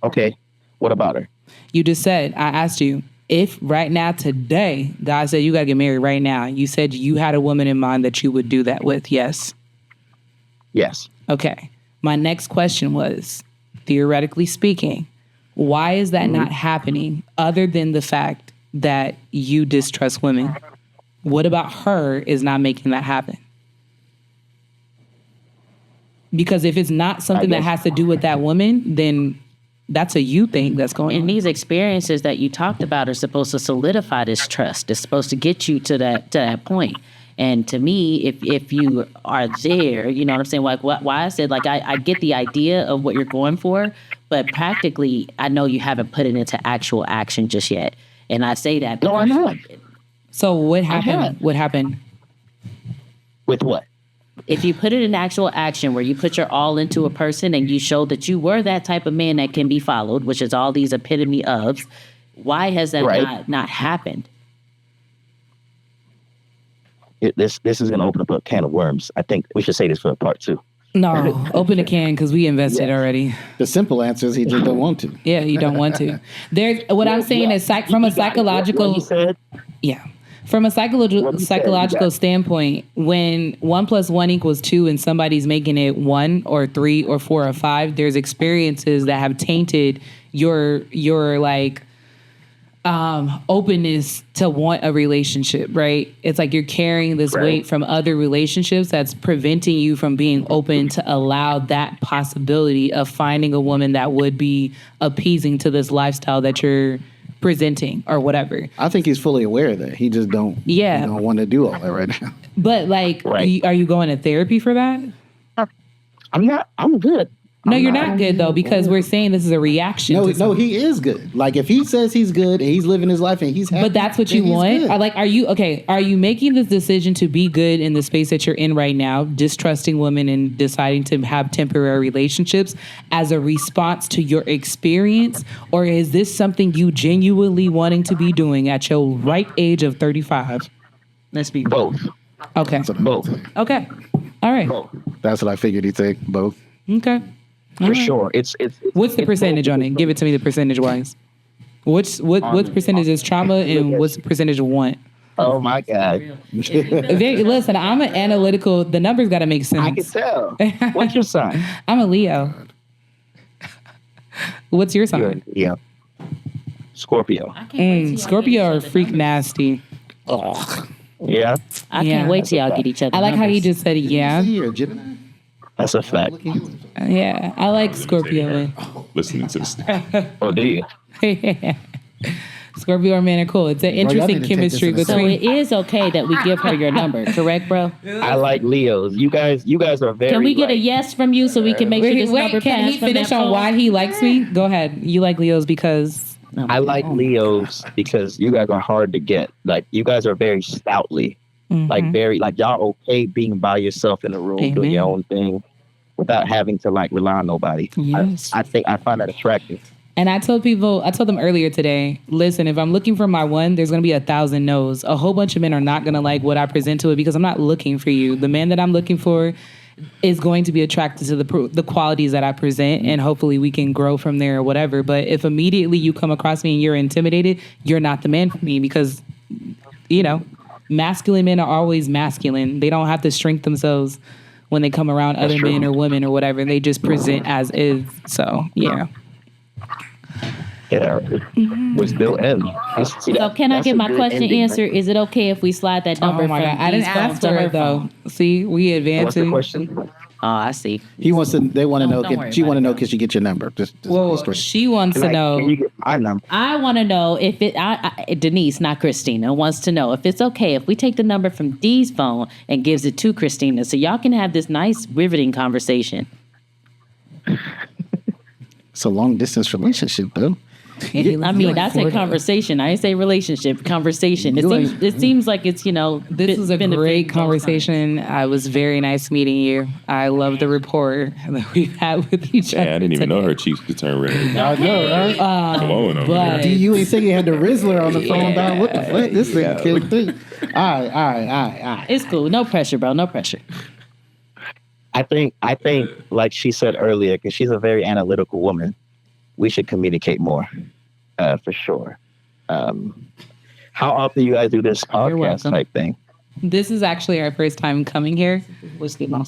Okay. What about her? You just said, I asked you, if right now, today, God said you got to get married right now, you said you had a woman in mind that you would do that with, yes? Yes. Okay. My next question was, theoretically speaking, why is that not happening other than the fact that you distrust women? What about her is not making that happen? Because if it's not something that has to do with that woman, then that's a you thing that's going on. And these experiences that you talked about are supposed to solidify this trust. It's supposed to get you to that point. And to me, if you are there, you know what I'm saying? Like why I said, like, I get the idea of what you're going for, but practically, I know you haven't put it into actual action just yet. And I say that. No, I know. So what happened? What happened? With what? If you put it in actual action where you put your all into a person and you show that you were that type of man that can be followed, which is all these epitome ofs, why has that not happened? This is going to open up a can of worms. I think we should say this for part 2. No, open a can because we invested already. The simple answer is he just don't want to. Yeah, you don't want to. I'm saying is from a psychological. What he said? Yeah. From a What you said, psychological yeah. standpoint, when 1 + 1 = 2 and somebody's making it 1 or 3 or 4 or 5, there's experiences that have tainted your like openness to want a relationship, right? It's like you're carrying this weight from other relationships that's preventing you from being open to allow that possibility of finding a woman that would be appeasing to this lifestyle that you're presenting or whatever. I think he's fully aware of that. He just don't. Yeah. He don't want to do all that right now. But like, Right. are you going to therapy for that? I'm not. I'm good. No, you're not good though, because we're saying this is a reaction. No, to no, something. he is good. Like if he says he's good and he's living his life and he's happy, But that's what then you he's want? good. Or like, are you making this decision to be good in the space that you're in right now, distrusting women and deciding to have temporary relationships as a response to your experience? Or is this something you genuinely wanting to be doing at your right age of 35? Let's be Both. Okay. Both. Okay. All right. Both. That's what I figured he'd say. Both. Okay. For sure. It's What's the it's percentage both. on it? Give it to me the percentage wise. What's percentage is trauma and what's the percentage of want? Oh my God. Listen, I'm an analytical. The numbers got to make sense. I can tell. What's your sign? I'm a Leo. What's your sign? Good. Yeah. Scorpio. Scorpio are freak nasty. Yeah. I Yeah. can't wait till y'all get each other. I like how he numbers. just said yeah. You're a Gemini. That's a fact. Yeah, I like Scorpio. Listening to this. Oh, do you? Scorpio men are cool. It's an y'all interesting need to take this chemistry in a So between. it is okay that we give her your number, correct, bro? I like Leos. You guys are very. Can we get a like- yes from you so we can make sure this number Can he passed from finish that on phone? why he likes me? Go ahead. You like Leos because I like Leos because you guys are hard to get. Like you guys are very stoutly. Like very like y'all okay being by yourself in a room doing your own thing without having to like rely on nobody. Yes. I find that attractive. And I told them earlier today, listen, if I'm looking for my one, there's going to be 1,000 no's. A whole bunch of men are not going to like what I present to it because I'm not looking for you. The man that I'm looking for is going to be attracted to the qualities that I present, and hopefully we can grow from there or whatever. But if immediately you come across me and you're intimidated, you're not the man for me because, masculine men are always masculine. They don't have to shrink themselves when they come around other men or women or whatever. They just present as is. So, yeah. Yeah, was built in. So can I get my question answered? Is it okay if we slide that number Oh my from God. I didn't Dee's phone ask to for her it though. phone? See, we What's the advancing. question? Oh, I see. They want to know. don't worry She about want to it, know bro. can she get your number? Just Well, be straight. she wants to Can know. you get my number? I want to know if Denise, not Christina, wants to know if it's okay if we take the number from Dee's phone and gives it to Christina so y'all can have this nice, riveting conversation. It's a long distance relationship though. I mean, I say conversation. I didn't say relationship. Conversation. It seems like it's, This was a great conversation. I was very nice meeting you. I love the rapport that we've had with each other. Yeah, I didn't even know her cheeks could turn red. I know, right? Come on over but- there. You ain't saying you had the Rizzler on the phone, dog. What the fuck? This thing killed thing. All right. It's cool. No pressure, bro. No pressure. I think, like she said earlier, because she's a very analytical woman, we should communicate more, for sure. How often you guys do this podcast welcome. type thing? This is actually our first time coming here.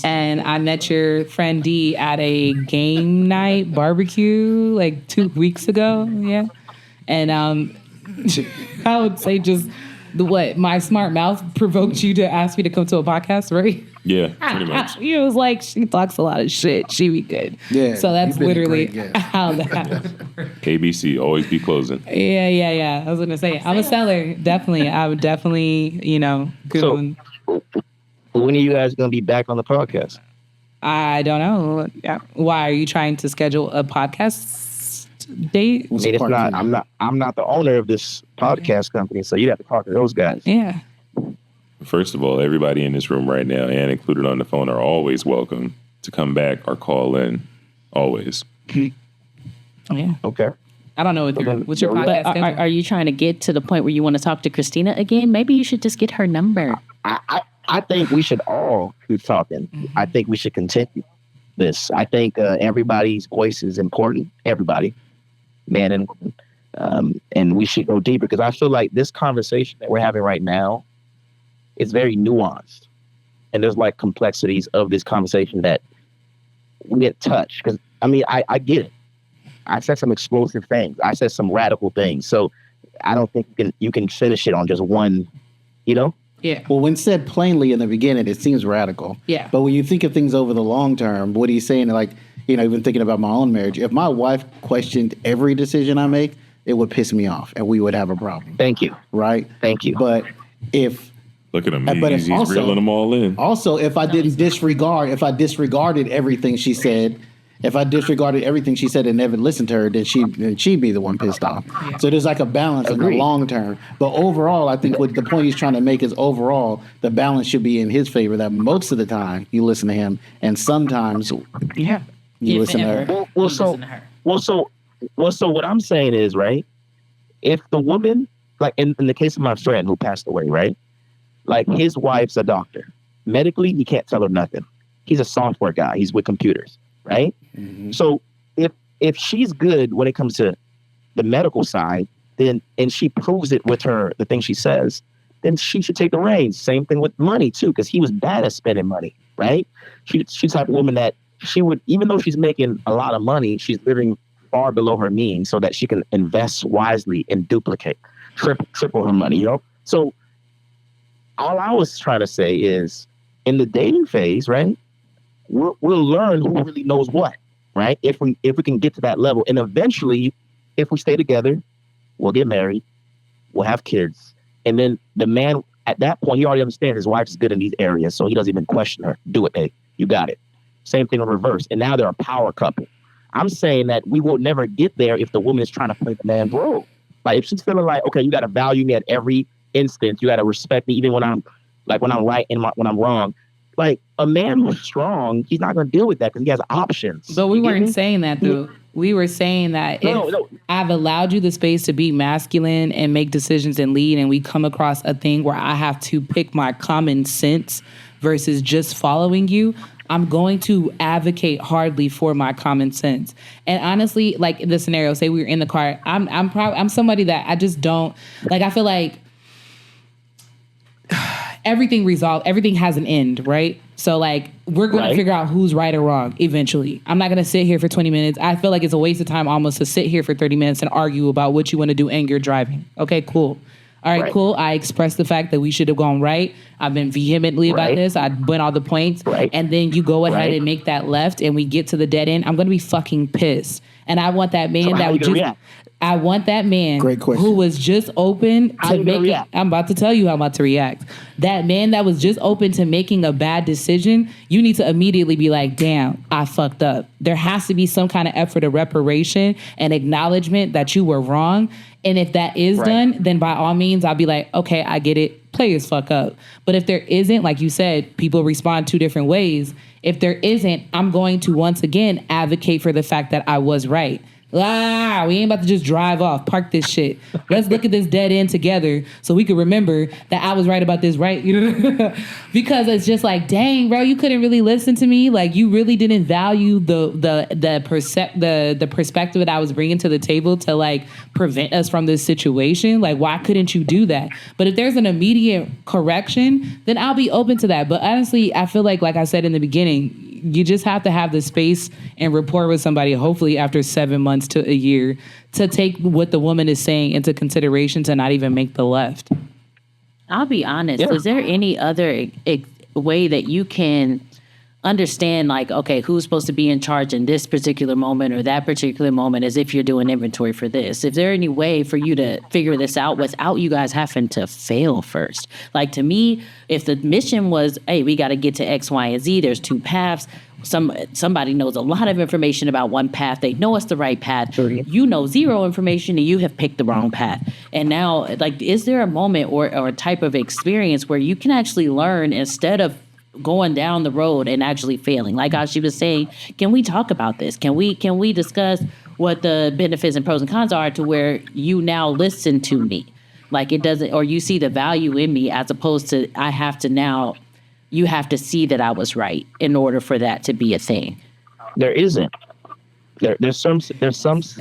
And I met your friend D at a game night barbecue like 2 weeks ago. Yeah. And I would say just my smart mouth provoked you to ask me to come to a podcast, right? Yeah, pretty much. You was like, she talks a lot of shit. She be good. Yeah, So that's you've been literally great, yeah. how that. ABC, always be closing. Yeah. I was gonna say I'm a seller. Definitely. I would definitely, good So- one. When are you guys going to be back on the podcast? I don't know. Yeah. Why are you trying to schedule a podcast date? I mean, it's not. I'm not the owner of this podcast company, so you have to talk to those guys. Yeah. First of all, everybody in this room right now, and included on the phone, are always welcome to come back or call in. Always. Yeah. Okay. I don't know what's your But podcast But schedule? are you trying to get to the point where you want to talk to Christina again? Maybe you should just get her number. I think we should all keep talking. I think we should continue this. I think everybody's voice is important. Everybody, man and woman. And we should go deeper because I feel like this conversation that we're having right now is very nuanced. And there's like complexities of this conversation that we didn't touch. Because, I mean, I get it. I said some explosive things. I said some radical things. So I don't think you can finish it on just one, you know? Yeah. Well, when said plainly in the beginning, it seems radical. Yeah. But when you think of things over the long term, what he's saying, like, you know, even thinking about my own marriage, if my wife questioned every decision I make, it would piss me off and we would have a problem. Thank you. Right? Thank you. But if... Look at him. But He's also, reeling them all in. Also, if I disregarded everything she said, and never listened to her, then she'd be the one pissed off. Yeah. So there's like a balance in the long term. But overall, I think what the point he's trying to make is overall, the balance should be in his favor, that most of the time you listen to him and sometimes you listen to her. So what I'm saying is, right, if the woman, like in the case of my friend who passed away, right, like his wife's a doctor. Medically, he can't tell her nothing. He's a software guy. He's with computers, right? Mm-hmm. So if she's good when it comes to the medical side, then and she proves it with the things she says, then she should take the reins. Same thing with money too, because he was bad at spending money, right? She's the type of woman that she would, even though she's making a lot of money, she's living far below her means so that she can invest wisely and duplicate, triple her money, you know? So all I was trying to say is in the dating phase, right, we'll learn who really knows what, right? If we can get to that level. And eventually, if we stay together, we'll get married, we'll have kids. And then the man, at that point, he already understands his wife's good in these areas, so he doesn't even question her. Do it, babe. You got it. Same thing in reverse. And now they're a power couple. I'm saying that we will never get there if the woman is trying to play the man's role. Like, if she's feeling like, okay, you got to value me at every instance, you got to respect me even when I'm right and when I'm wrong. Like, a man who's strong, he's not going to deal with that because he has options. But we weren't saying that, though. We were saying that no. I've allowed you the space to be masculine and make decisions and lead, and we come across a thing where I have to pick my common sense versus just following you, I'm going to advocate hardly for my common sense. And honestly, like in the scenario, say we were in the car, I'm somebody that I just don't, like, I feel like everything has an end, right? So, like, we're going to figure out who's right or wrong eventually. I'm not going to sit here for 20 minutes. I feel like it's a waste of time almost to sit here for 30 minutes and argue about what you want to do and you're driving. Okay, cool. All right, cool. I expressed the fact that we should have gone right. I've been vehemently about this. I went all the points. And then you go ahead and make that left and we get to the dead end. I'm going to be fucking pissed. And I want that man that would just... React? I want that man who was just open to making... I'm about to tell you how I'm about to react. That man that was just open to making a bad decision, you need to immediately be like, damn, I fucked up. There has to be some kind of effort of reparation and acknowledgement that you were wrong. And if that is done, then by all means, I'll be like, okay, I get it. Play as fuck up. But if there isn't, like you said, people respond two different ways. If there isn't, I'm going to once again advocate for the fact that I was right. We ain't about to just drive off. Park this shit. Let's look at this dead end together so we can remember that I was right about this, right? You know, because it's just like, dang, bro, you couldn't really listen to me. Like, you really didn't value the perspective that I was bringing to the table to like prevent us from this situation. Like, why couldn't you do that? But if there's an immediate correction, then I'll be open to that. But honestly, I feel like I said in the beginning, you just have to have the space and rapport with somebody, hopefully after 7 months to a year, to take what the woman is saying into consideration to not even make the left. I'll be honest. Yeah. Is there any other way that you can understand, like, okay, who's supposed to be in charge in this particular moment or that particular moment, as if you're doing inventory for this? Is there any way for you to figure this out without you guys having to fail first? Like, to me, if the mission was, hey, we got to get to X, Y, and Z, there's two paths. Somebody knows a lot of information about one path. They know it's the right path. Sure. You know zero information and you have picked the wrong path. And now, like, is there a moment or a type of experience where you can actually learn instead of going down the road and actually failing? Like she was saying, can we talk about this? Can we discuss what the benefits and pros and cons are to where you now listen to me? Like, it doesn't, or you see the value in me as opposed to you have to see that I was right in order for that to be a thing. There isn't. There's some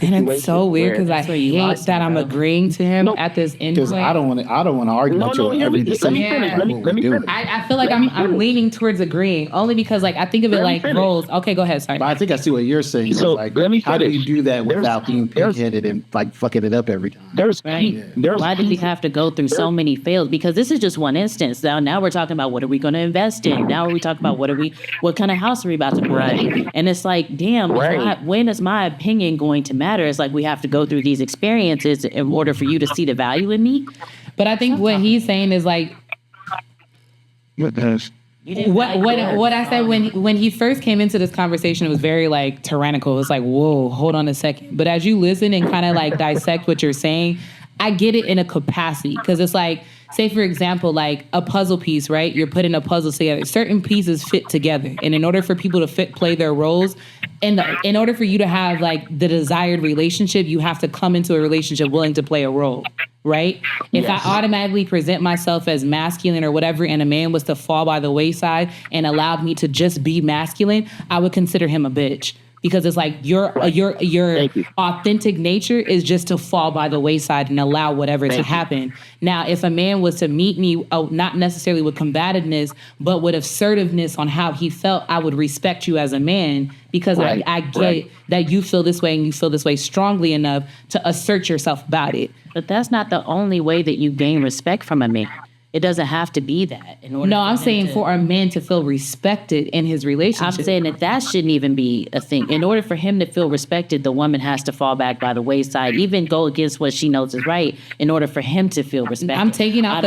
And it's so weird because I where you hate lost that me, I'm bro. agreeing to him No, at this end Because point. I don't want to argue No, about no, your let every me decision. finish. What Let we're me doing. finish. I feel like Let me I'm finish. leaning towards agreeing only because like I think of it Let me like finish. roles. Okay, go ahead. Sorry. But I think I see what you're saying. So, Like, let me how do you finish. do that There's- without being there's- pig-headed and like fucking it up every time? There's Right. there's Why did we have to go through so many fails? Because this is just one instance. Now we're talking about what are we going to invest in? Now we talking about what kind of house are we about to buy? Right. Uh, And it's like, damn, Right. when is my opinion going to matter? It's like we have to go through these experiences in order for you to see the value in me. But I think what he's saying is like You didn't what like that. what I said when he first came into this conversation, it was very like tyrannical. It was like, whoa, hold on a second. But as you listen and kind of like dissect what you're saying, I get it in a capacity because it's like, say for example, like a puzzle piece, right? You're putting a puzzle together. Certain pieces fit together, and in order for people to play their roles, and in order for you to have like the desired relationship, you have to come into a relationship willing to play a role, right? If Yes. I automatically present myself as masculine or whatever, and a man was to fall by the wayside and allowed me to just be masculine, I would consider him a bitch. Because it's like your Thank you. authentic nature is just to fall by the wayside and allow whatever to happen. Now, if a man was to meet me, not necessarily with combativeness, but with assertiveness on how he felt, I would respect you as a man because Right, I get right. that you feel this way and you feel this way strongly enough to assert yourself about it. But that's not the only way that you gain respect from a man. It doesn't have to be that. In order No, for I'm him saying to- for a man to feel respected in his relationship. I'm saying that shouldn't even be a thing. In order for him to feel respected, the woman has to fall back by the wayside, even go against what she knows is right, in order for him to feel respected. I'm taking out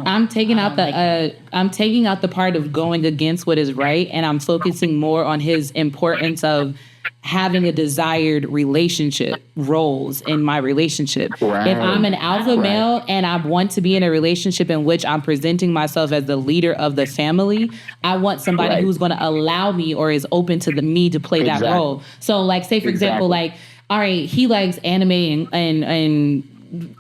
I'm taking out the part of going against what is right, and I'm focusing more on his importance of having a desired relationship roles in my relationship. Right. If I'm an alpha male and I want to be in a relationship in which I'm presenting myself as the leader of the family, I want somebody Right. who's going to allow me or is open to me to play that Exactly. role. So like say for example, like, all right, he likes anime and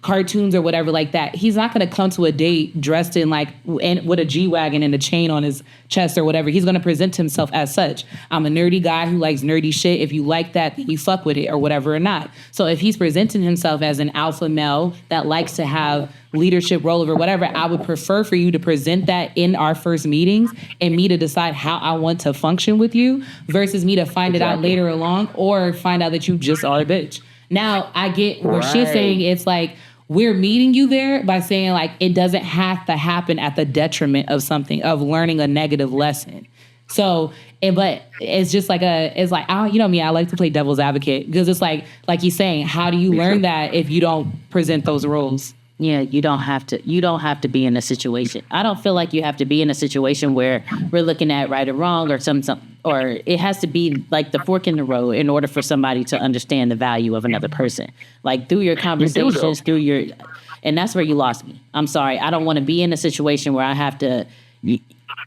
cartoons or whatever like that. He's not going to come to a date dressed in like with a G-Wagon and a chain on his chest or whatever. He's going to present himself as such. I'm a nerdy guy who likes nerdy shit. If you like that, then you fuck with it or whatever or not. So if he's presenting himself as an alpha male that likes to have leadership role over whatever, I would prefer for you to present that in our first meetings and me to decide how I want to function with you versus me to find it out later along or find out that you just are a bitch. Now, I get where she's Right. saying it's like, we're meeting you there by saying like, it doesn't have to happen at the detriment of something, of learning a negative lesson. So, but it's just like you know me, I like to play devil's advocate because it's like he's saying, how do you learn that if you don't present those roles? Yeah, you don't have to be in a situation. I don't feel like you have to be in a situation where we're looking at right or wrong or some or it has to be like the fork in the road in order for somebody to understand the value of another person. Like through your conversations, and that's where you lost me. I'm sorry. I don't want to be in a situation where I have to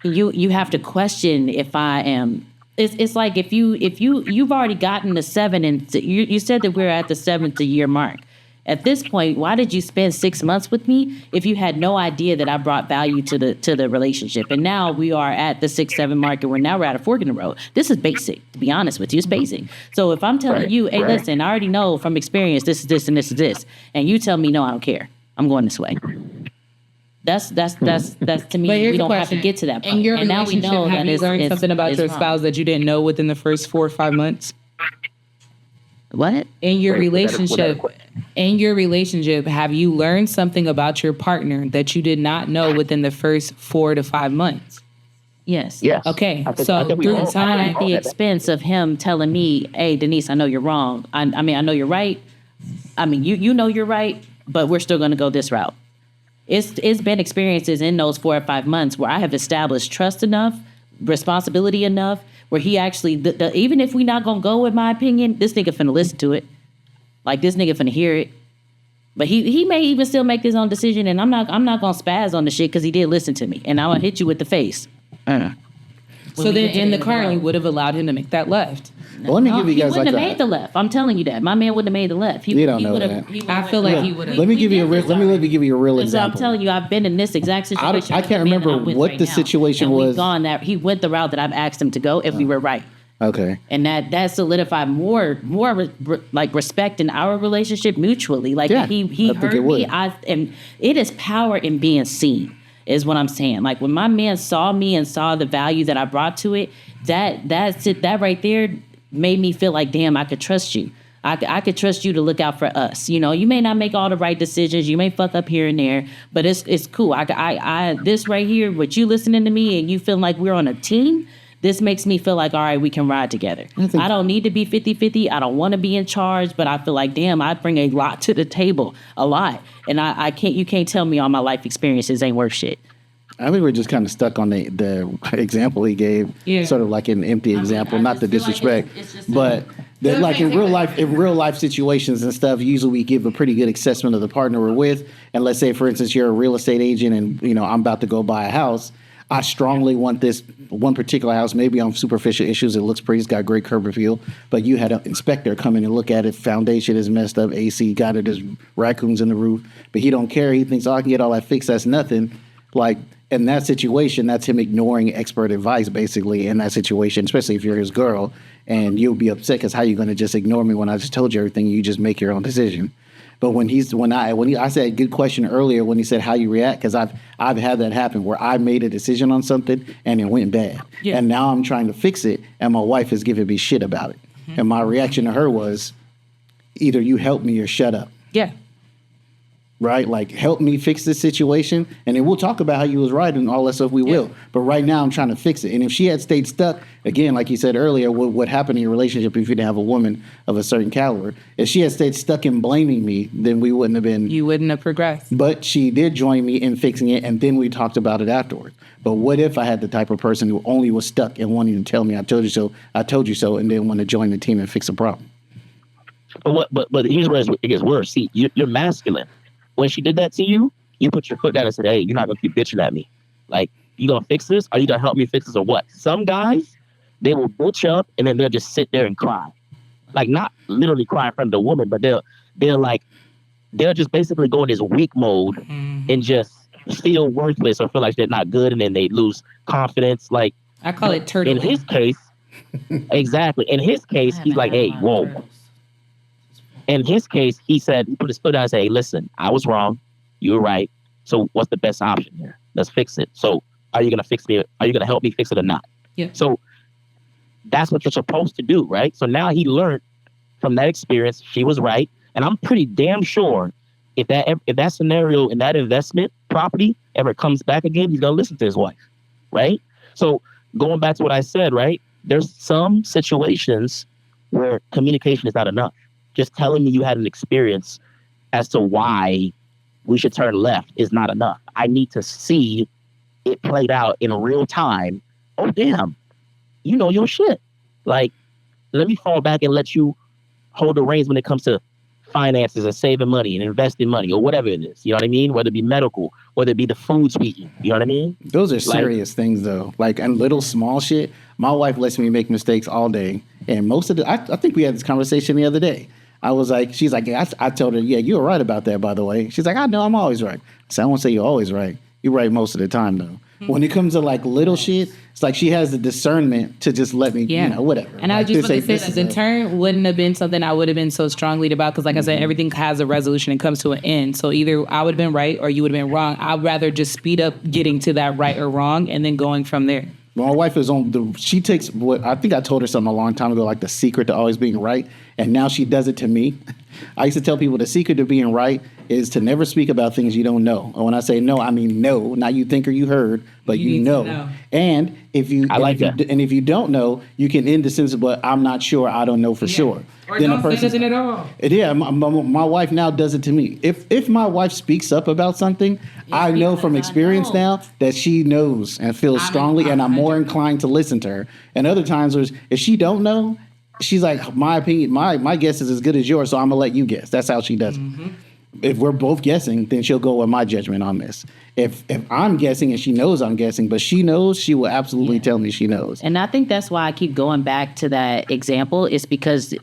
you have to question if I am. It's like if you've already gotten the 7 and you said that we're at the 7th year mark. At this point, why did you spend 6 months with me if you had no idea that I brought value to the relationship? And now we are at the 6-7 mark, and we're at a fork in the road. This is basic, to be honest with you. It's basic. So if I'm telling you, hey, listen, I already know from experience this is this and this is this, and you tell me no, I don't care. I'm going this way. That's to me. But here's We the don't have to question. get to that point. In your and now we relationship, know have that you learned something about your wrong. spouse that you didn't know within the first 4 or 5 months? What? In your Wait, was that relationship, have you learned something about your partner that you did not know within the first 4 to 5 months? Yes. Yes. Okay, I think so we through all- time, At the expense of him telling me, hey, Denise, I know you're wrong. I mean, I know you're right. I mean, you know you're right, but we're still going to go this route. It's been experiences in those 4 or 5 months where I have established trust enough, responsibility enough, where he actually, even if we not going to go with my opinion, this nigga finna listen to it. Like, this nigga finna hear it. But he may even still make his own decision, and I'm not going to spaz on the shit because he did listen to me. And I'm going to hit you with the face. so then in the car, you would have allowed him to make that left. Well, let me give you He guys wouldn't like have made the left. I'm telling you that. My man wouldn't have made the left. You don't know would've- that. he I would've feel went- like he would have. Let me give you a real real So I'm example. telling you, I've been in this exact I situation. can't remember what the situation and was. We've gone that he went the route that I've asked him to go, if we were right. Okay. And that solidified more like respect in our relationship mutually. Like Yeah, he I think heard it would. me. And it is power in being seen, is what I'm saying. Like when my man saw me and saw the value that I brought to it, that right there made me feel like, damn, I could trust you. I could trust you to look out for us. You know, you may not make all the right decisions. You may fuck up here and there, but it's cool. I this right here, what you listening to me and you feeling like we're on a team, this makes me feel like, all right, we can ride together. I don't need to be 50-50. I don't want to be in charge, but I feel like, damn, I bring a lot to the table, a lot. And you can't tell me all my life experiences ain't worth shit. I think we're just kind of stuck on the example he gave, sort of like an empty example, not the disrespect, but that like in real life situations and stuff, usually we give a pretty good assessment of the partner we're with. And let's say, for instance, you're a real estate agent and, you know, I'm about to go buy a house. I strongly want this one particular house, maybe on superficial issues. It looks pretty. It's got great curb appeal. But you had an inspector come in and look at it. Foundation is messed up. AC got it. There's raccoons in the roof. But he don't care. He thinks, oh, I can get all that fixed. That's nothing. Like, in that situation, that's him ignoring expert advice, basically, in that situation, especially if you're his girl. And you'll be upset because how you going to just ignore me when I just told you everything? You just make your own decision. But I said good question earlier when he said how you react, because I've had that happen where I made a decision on something and it went bad, and now I'm trying to fix it, and my wife is giving me shit about it, and my reaction to her was, either you help me or shut up. Yeah. Right? Like, help me fix this situation, and then we'll talk about how you was right and all that stuff. We will. But right now, I'm trying to fix it. And if she had stayed stuck, again, like you said earlier, what happened in your relationship if you didn't have a woman of a certain caliber? If she had stayed stuck in blaming me, then we wouldn't have been. You wouldn't have progressed. But she did join me in fixing it, and then we talked about it afterwards. But what if I had the type of person who only was stuck and wanting to tell me, I told you so, and then want to join the team and fix a problem? But here's where it gets worse. See, you're masculine. When she did that to you, you put your foot down and said, hey, you're not going to keep bitching at me. Like, you going to fix this? Are you going to help me fix this or what? Some guys, they will butch up and then they'll just sit there and cry. Like, not literally cry in front of the woman, but they'll just basically go in this weak mode and just feel worthless or feel like they're not good, and then they lose confidence. Like, I call it turtling. In his case, exactly. In his case, he's like, hey, whoa. In his case, he put his foot down and said, hey, listen, I was wrong. You were right. So what's the best option here? Let's fix it. So are you going to fix me? Are you going to help me fix it or not? Yeah. So that's what you're supposed to do, right? So now he learned from that experience, she was right. And I'm pretty damn sure if that scenario in that investment property ever comes back again, he's going to listen to his wife, right? So going back to what I said, right? There's some situations where communication is not enough. Just telling me you had an experience as to why we should turn left is not enough. I need to see it played out in real time. Oh, damn. You know your shit. Like, let me fall back and let you hold the reins when it comes to finances and saving money and investing money or whatever it is. You know what I mean? Whether it be medical, whether it be the foods we eat. You know what I mean? Those are serious things, though. Like, and little small shit. My wife lets me make mistakes all day. And most of I think we had this conversation the other day. I was like, she's like, I told her, yeah, you were right about that, by the way. She's like, I know, I'm always right. So I won't say you're always right. You're right most of the time, though. When it comes to like little shit, it's like she has the discernment to just let me, you know, whatever. And I was just going to say, the turn wouldn't have been something I would have been so strongly about, because like I said, everything has a resolution and comes to an end. So either I would have been right or you would have been wrong. I'd rather just speed up getting to that right or wrong and then going from there. My wife is she takes what I think I told her something a long time ago, like the secret to always being right. And now she does it to me. I used to tell people the secret to being right is to never speak about things you don't know. And when I say no, I mean no, not you think or you heard, but you know. And if you if you don't know, you can end the sentence, but I'm not sure, I don't know for sure. Or then don't say nothing at all. Yeah, my wife now does it to me. If my wife speaks up about something, I know from experience now that she knows and feels strongly, and I'm more inclined to listen to her. And other times, if she don't know, she's like, my opinion, my guess is as good as yours, so I'm gonna let you guess. That's how she does it. If we're both guessing, then she'll go with my judgment on this. If I'm guessing and she knows I'm guessing, but she knows, she will absolutely tell me she knows. And I think that's why I keep going back to that example. It's because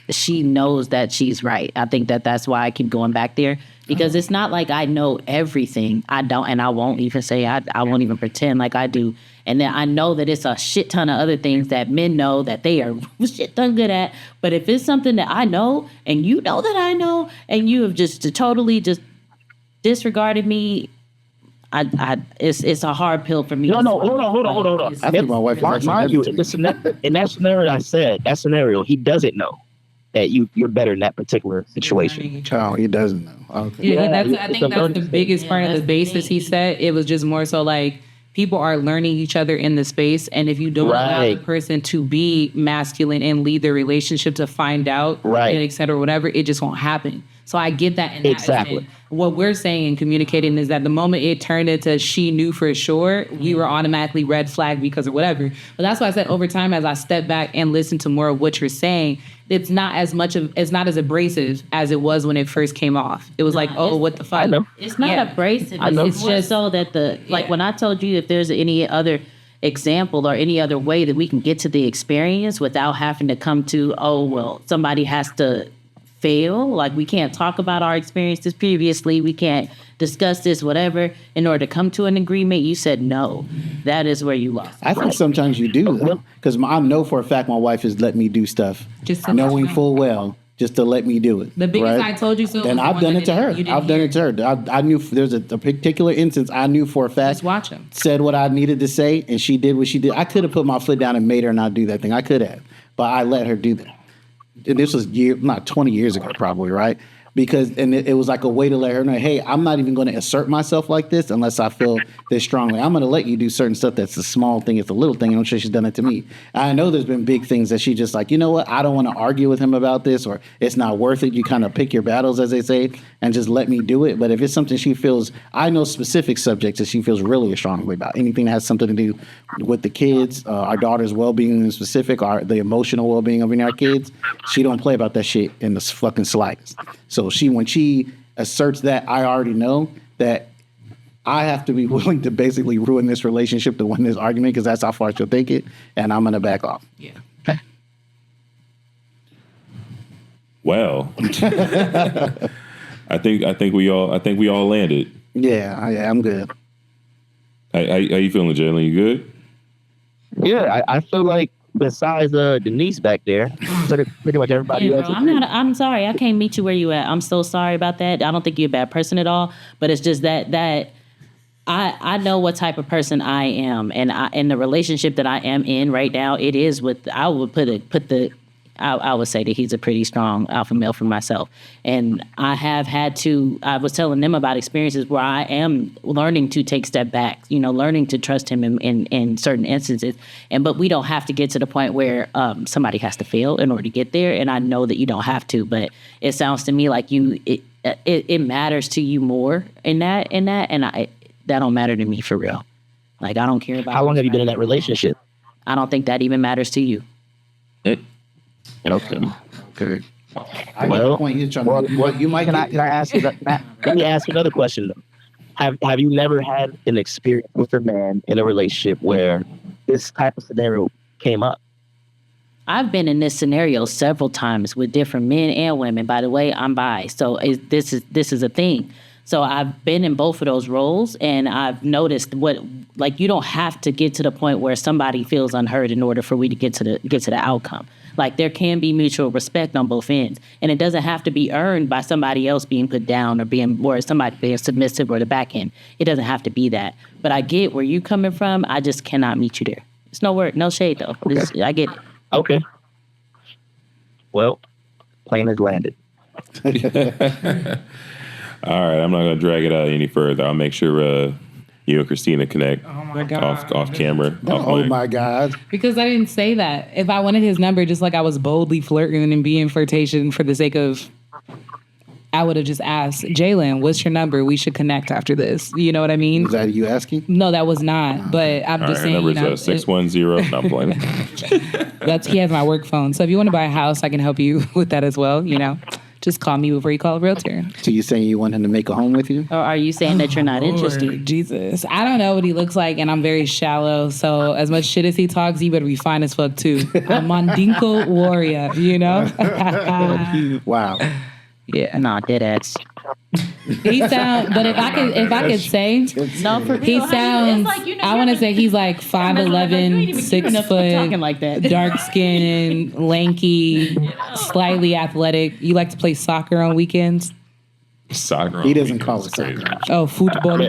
she knows that she's right. I think that's why I keep going back there. Because it's not like I know everything. I don't, and I won't even say I won't even pretend like I do. And then I know that it's a shit ton of other things that men know that they are shit ton good at. But if it's something that I know and you know that I know and you have just totally just disregarded me, it's a hard pill for me. No, hold on. After my wife is Mind you, in that scenario I said, that scenario, he doesn't know that you're better in that particular situation. Oh, he doesn't know. Okay. Yeah, Yeah, I think that's the biggest part of the basis he said. It was just more so like people are learning each other in the space, and if you don't allow the person to be masculine and lead their relationship to find out, and et cetera, whatever, it just won't happen. So I get that. And exactly. What we're saying and communicating is that the moment it turned into she knew for sure, we were automatically red flagged because of whatever. But that's why I said over time, as I step back and listen to more of what you're saying, it's not as abrasive as it was when it first came off. It was like, oh, what the fuck? I know. It's not abrasive. It's just so that when I told you if there's any other example or any other way that we can get to the experience without having to come to, oh, well, somebody has to fail. Like we can't talk about our experiences previously. We can't discuss this, whatever, in order to come to an agreement. You said no. That is where you lost. I think sometimes you do, because I know for a fact my wife has let me do stuff, just knowing full well, just to let me do it. The biggest I told you so. And I've done it to her. I've done it to her. I knew there's a particular instance I knew for a fact. Just watch him. Said what I needed to say, and she did what she did. I could have put my foot down and made her not do that thing. I could have, but I let her do that. And this was not 20 years ago, probably, right? Because it was like a way to let her know, hey, I'm not even going to assert myself like this unless I feel this strongly. I'm going to let you do certain stuff that's a small thing, it's a little thing, and I'm sure she's done it to me. I know there's been big things that she just like, you know what, I don't want to argue with him about this, or it's not worth it. You kind of pick your battles, as they say, and just let me do it. But if it's something she feels, I know specific subjects that she feels really strongly about, anything that has something to do with the kids, our daughter's well-being in specific, the emotional well-being of our kids, she don't play about that shit in the fucking slightest. So when she asserts that, I already know that I have to be willing to basically ruin this relationship to win this argument, because that's how far she'll take it, and I'm gonna back off. Yeah. Well, I think we all landed. Yeah, I'm good. How you feeling, JAYLEN? You good? Yeah, I feel like besides Denise back there, pretty much everybody else. I'm sorry. I can't meet you where you at. I'm so sorry about that. I don't think you're a bad person at all. But it's just that I know what type of person I am, and in the relationship that I am in right now, it is with, I would I would say that he's a pretty strong alpha male for myself. And I was telling them about experiences where I am learning to take step back, learning to trust him in certain instances. But we don't have to get to the point where somebody has to fail in order to get there. And I know that you don't have to, but it sounds to me like it matters to you more in that, and that don't matter to me for real. Like, I don't care about. How long have you been in that relationship? I don't think that even matters to you. Okay. Good. You might. Can I ask you? Let me ask you another question. Have you never had an experience with a man in a relationship where this type of scenario came up? I've been in this scenario several times with different men and women. By the way, I'm bi, so this is a thing. So I've been in both of those roles, and I've noticed you don't have to get to the point where somebody feels unheard in order for we to get to the outcome. Like, there can be mutual respect on both ends, and it doesn't have to be earned by somebody else being put down or somebody being submissive or the back end. It doesn't have to be that. But I get where you're coming from. I just cannot meet you there. It's no word, no shade though. Okay. I get it. Okay. Well, plane has landed. All right, I'm not going to drag it out any further. I'll make sure you and Christina connect off camera. Oh my God. Because I didn't say that. If I wanted his number, just like I was boldly flirting and being flirtation for the sake of, I would have just asked, JAYLEN, what's your number? We should connect after this. You know what I mean? Is that you asking? No, that was not. But I'm just saying. Her number is 610. No, I'm playing. He has my work phone. So if you want to buy a house, I can help you with that as well, Just call me before you call a realtor. So you saying you want him to make a home with you? Or are you saying that you're not interested? Jesus. I don't know what he looks like, and I'm very shallow. So as much shit as he talks, he better be fine as fuck too. A Mandinko warrior, Wow. Yeah. Nah, dead ass. He sound, but if I could say, No, for real. he sounds. It's like, you know, I want to say he's like 5'11", 6 foot, talking like that. dark skin, lanky, slightly athletic. You like to play soccer on weekends? Soccer. He doesn't call it Crazy. soccer. Oh, football.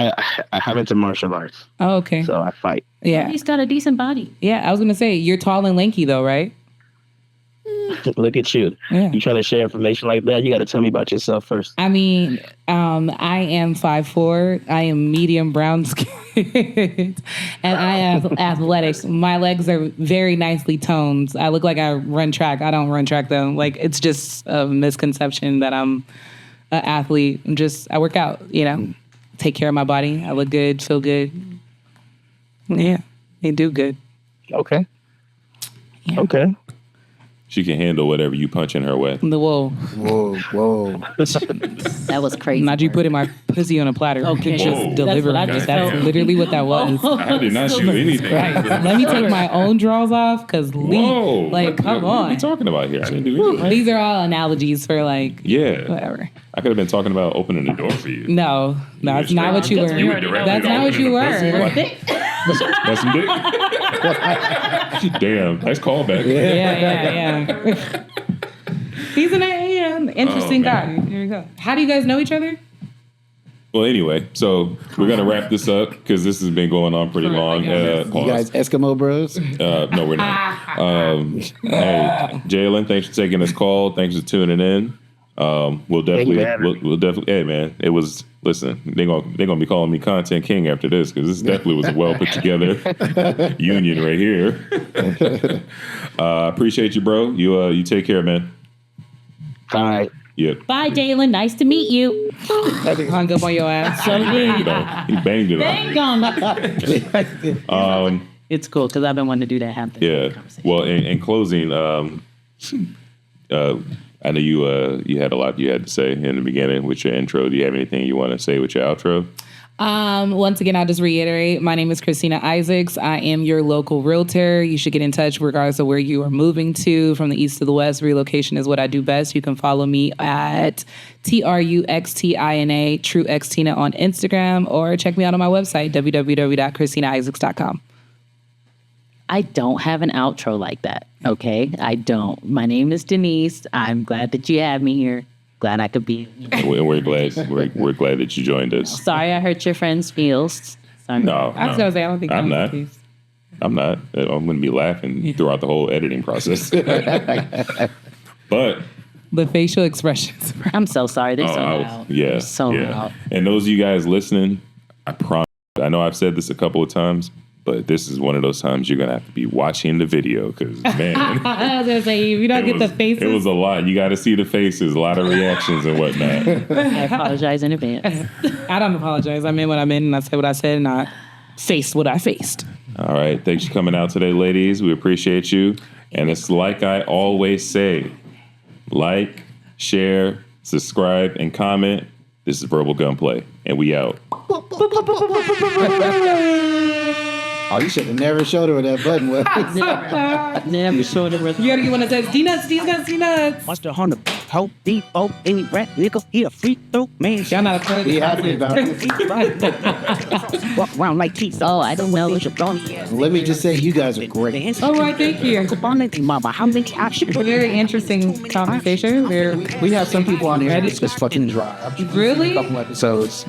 I have into martial arts, Oh, okay. so I fight. Yeah, He's got a decent body. yeah. I was gonna say you're tall and lanky though, right? Look at you. Yeah. You trying to share information like that? You got to tell me about yourself first. I mean, I am 5'4". I am medium brown skin, and I am athletic. My legs are very nicely toned. I look like I run track. I don't run track though. Like it's just a misconception that I'm an athlete. I work out. You know, take care of my body. I look good, feel good. Yeah, they do good. Okay. Yeah. Okay. She can handle whatever you punch in her way. Whoa. That was crazy. Not you putting my pussy on a platter. Okay. Just Whoa. deliver. That's what I just That's felt. literally what that was. I did not shoot anything. Right. Let me take my own drawers off, cause Whoa. like, come What are we on. talking about here? I didn't do anything. These are all analogies for like, Yeah. whatever. I could have been talking about opening the door for you. No, that's not what you were. You were directly That's not what you opening the were. pussy. That's some dick. Damn, nice callback. Yeah. He's an interesting guy. man. Here we go. How do you guys know each other? Well, anyway, so we're gonna wrap this up because this has been going on pretty long. You Pause. guys Eskimo bros? No, we're not. Hey, JAYLEN, thanks for taking this call. Thanks for tuning in. We'll definitely. Hey, man, it was. Listen, they're gonna be calling me Content King after this because this definitely was a well put together union right here. Appreciate you, bro. You take care, man. All right. Yep. Bye, JAYLEN. Nice to meet you. Hung up on your ass. So You know, he banged it on. It's cool because I've been wanting to do that happen. Yeah. Well, in closing, I know you had a lot you had to say in the beginning with your intro. Do you have anything you want to say with your outro? Once again, I'll just reiterate, my name is Christina Isaacs. I am your local realtor. You should get in touch regardless of where you are moving to. From the east to the west, relocation is what I do best. You can follow me at TRUXTINA, TrueXTina on Instagram, or check me out on my website, www.ChristinaIsaacs.com. I don't have an outro like that. Okay, I don't. My name is Denise. I'm glad that you have me here. Glad I could be. We're glad that you joined us. Sorry, I hurt your friend's feels. Sorry. No, I was going to say, I don't think I'm that's not. the case. I'm not. I'm going to be laughing throughout the whole editing process. But The facial expressions. I'm so sorry. They're so loud. yeah, They're so yeah. loud. And those of you guys listening, I promise. I know I've said this a couple of times, but this is one of those times you're gonna have to be watching the video because man, I was going to say, if you don't get the faces. it was a lot. You got to see the faces, a lot of reactions and whatnot. I apologize in advance. I don't apologize. I meant what I meant, and I said what I said, and I faced what I faced. All right, thanks for coming out today, ladies. We appreciate you. And it's like I always say, like, share, subscribe, and comment. This is Verbal Gunplay, and we out. Oh, you should have never showed her what that button was. Never showed it. You gotta get one that says D-nuts, D-nuts, D-nuts. Monster Hunter, Hope, Default, any rat, nigga, he a free throw man. Y'all not a club. Be happy about it. Walk around like teeth. Oh, I don't know. Let me just say, you guys are great. All right, thank you. Mama, how many options? Very interesting conversation. We have some people on here that's just fucking dry. Really? A couple episodes.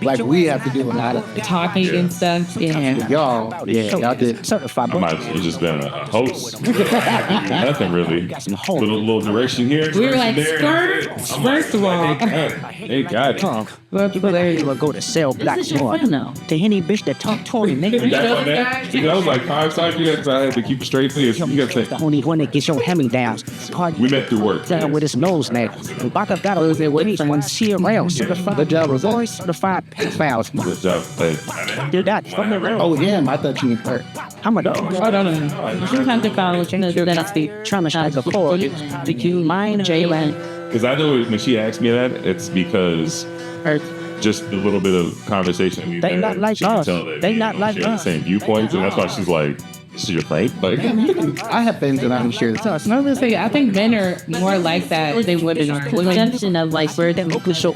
Like, we have to do a lot of Talking and stuff. Yeah. y'all. Yeah, y'all did. Certified. I might have just been a host. Nothing really. Little direction here. We were like, direction there. skirt. First of all, They got it. You will go to sell black This is your more. phone now. To any bitch that talk Tory, nigga. That was like 5 times because I had to keep a straight face. You got to The say, only one that gets your hand down. we met through work. Down with his nose now. Baka got a one see around. Good job, Rosette. Boy, certified pedophiles. Good job. Hey, Do that. From the road. Oh, damn. I thought you were hurt. I'm a dog. oh no. Sometimes the college, that's the Traumatized before. Do you mind, JAYLEN? because I know when she asked me that, it's because just a little bit of conversation we've They had. not like she can us. tell that, They you not know, like she has us. the same viewpoints, and that's why she's like, this is your fight. Like, I have friends that I can share this. So I was gonna say, I think men are more like that than women are. Women Perception of like where the show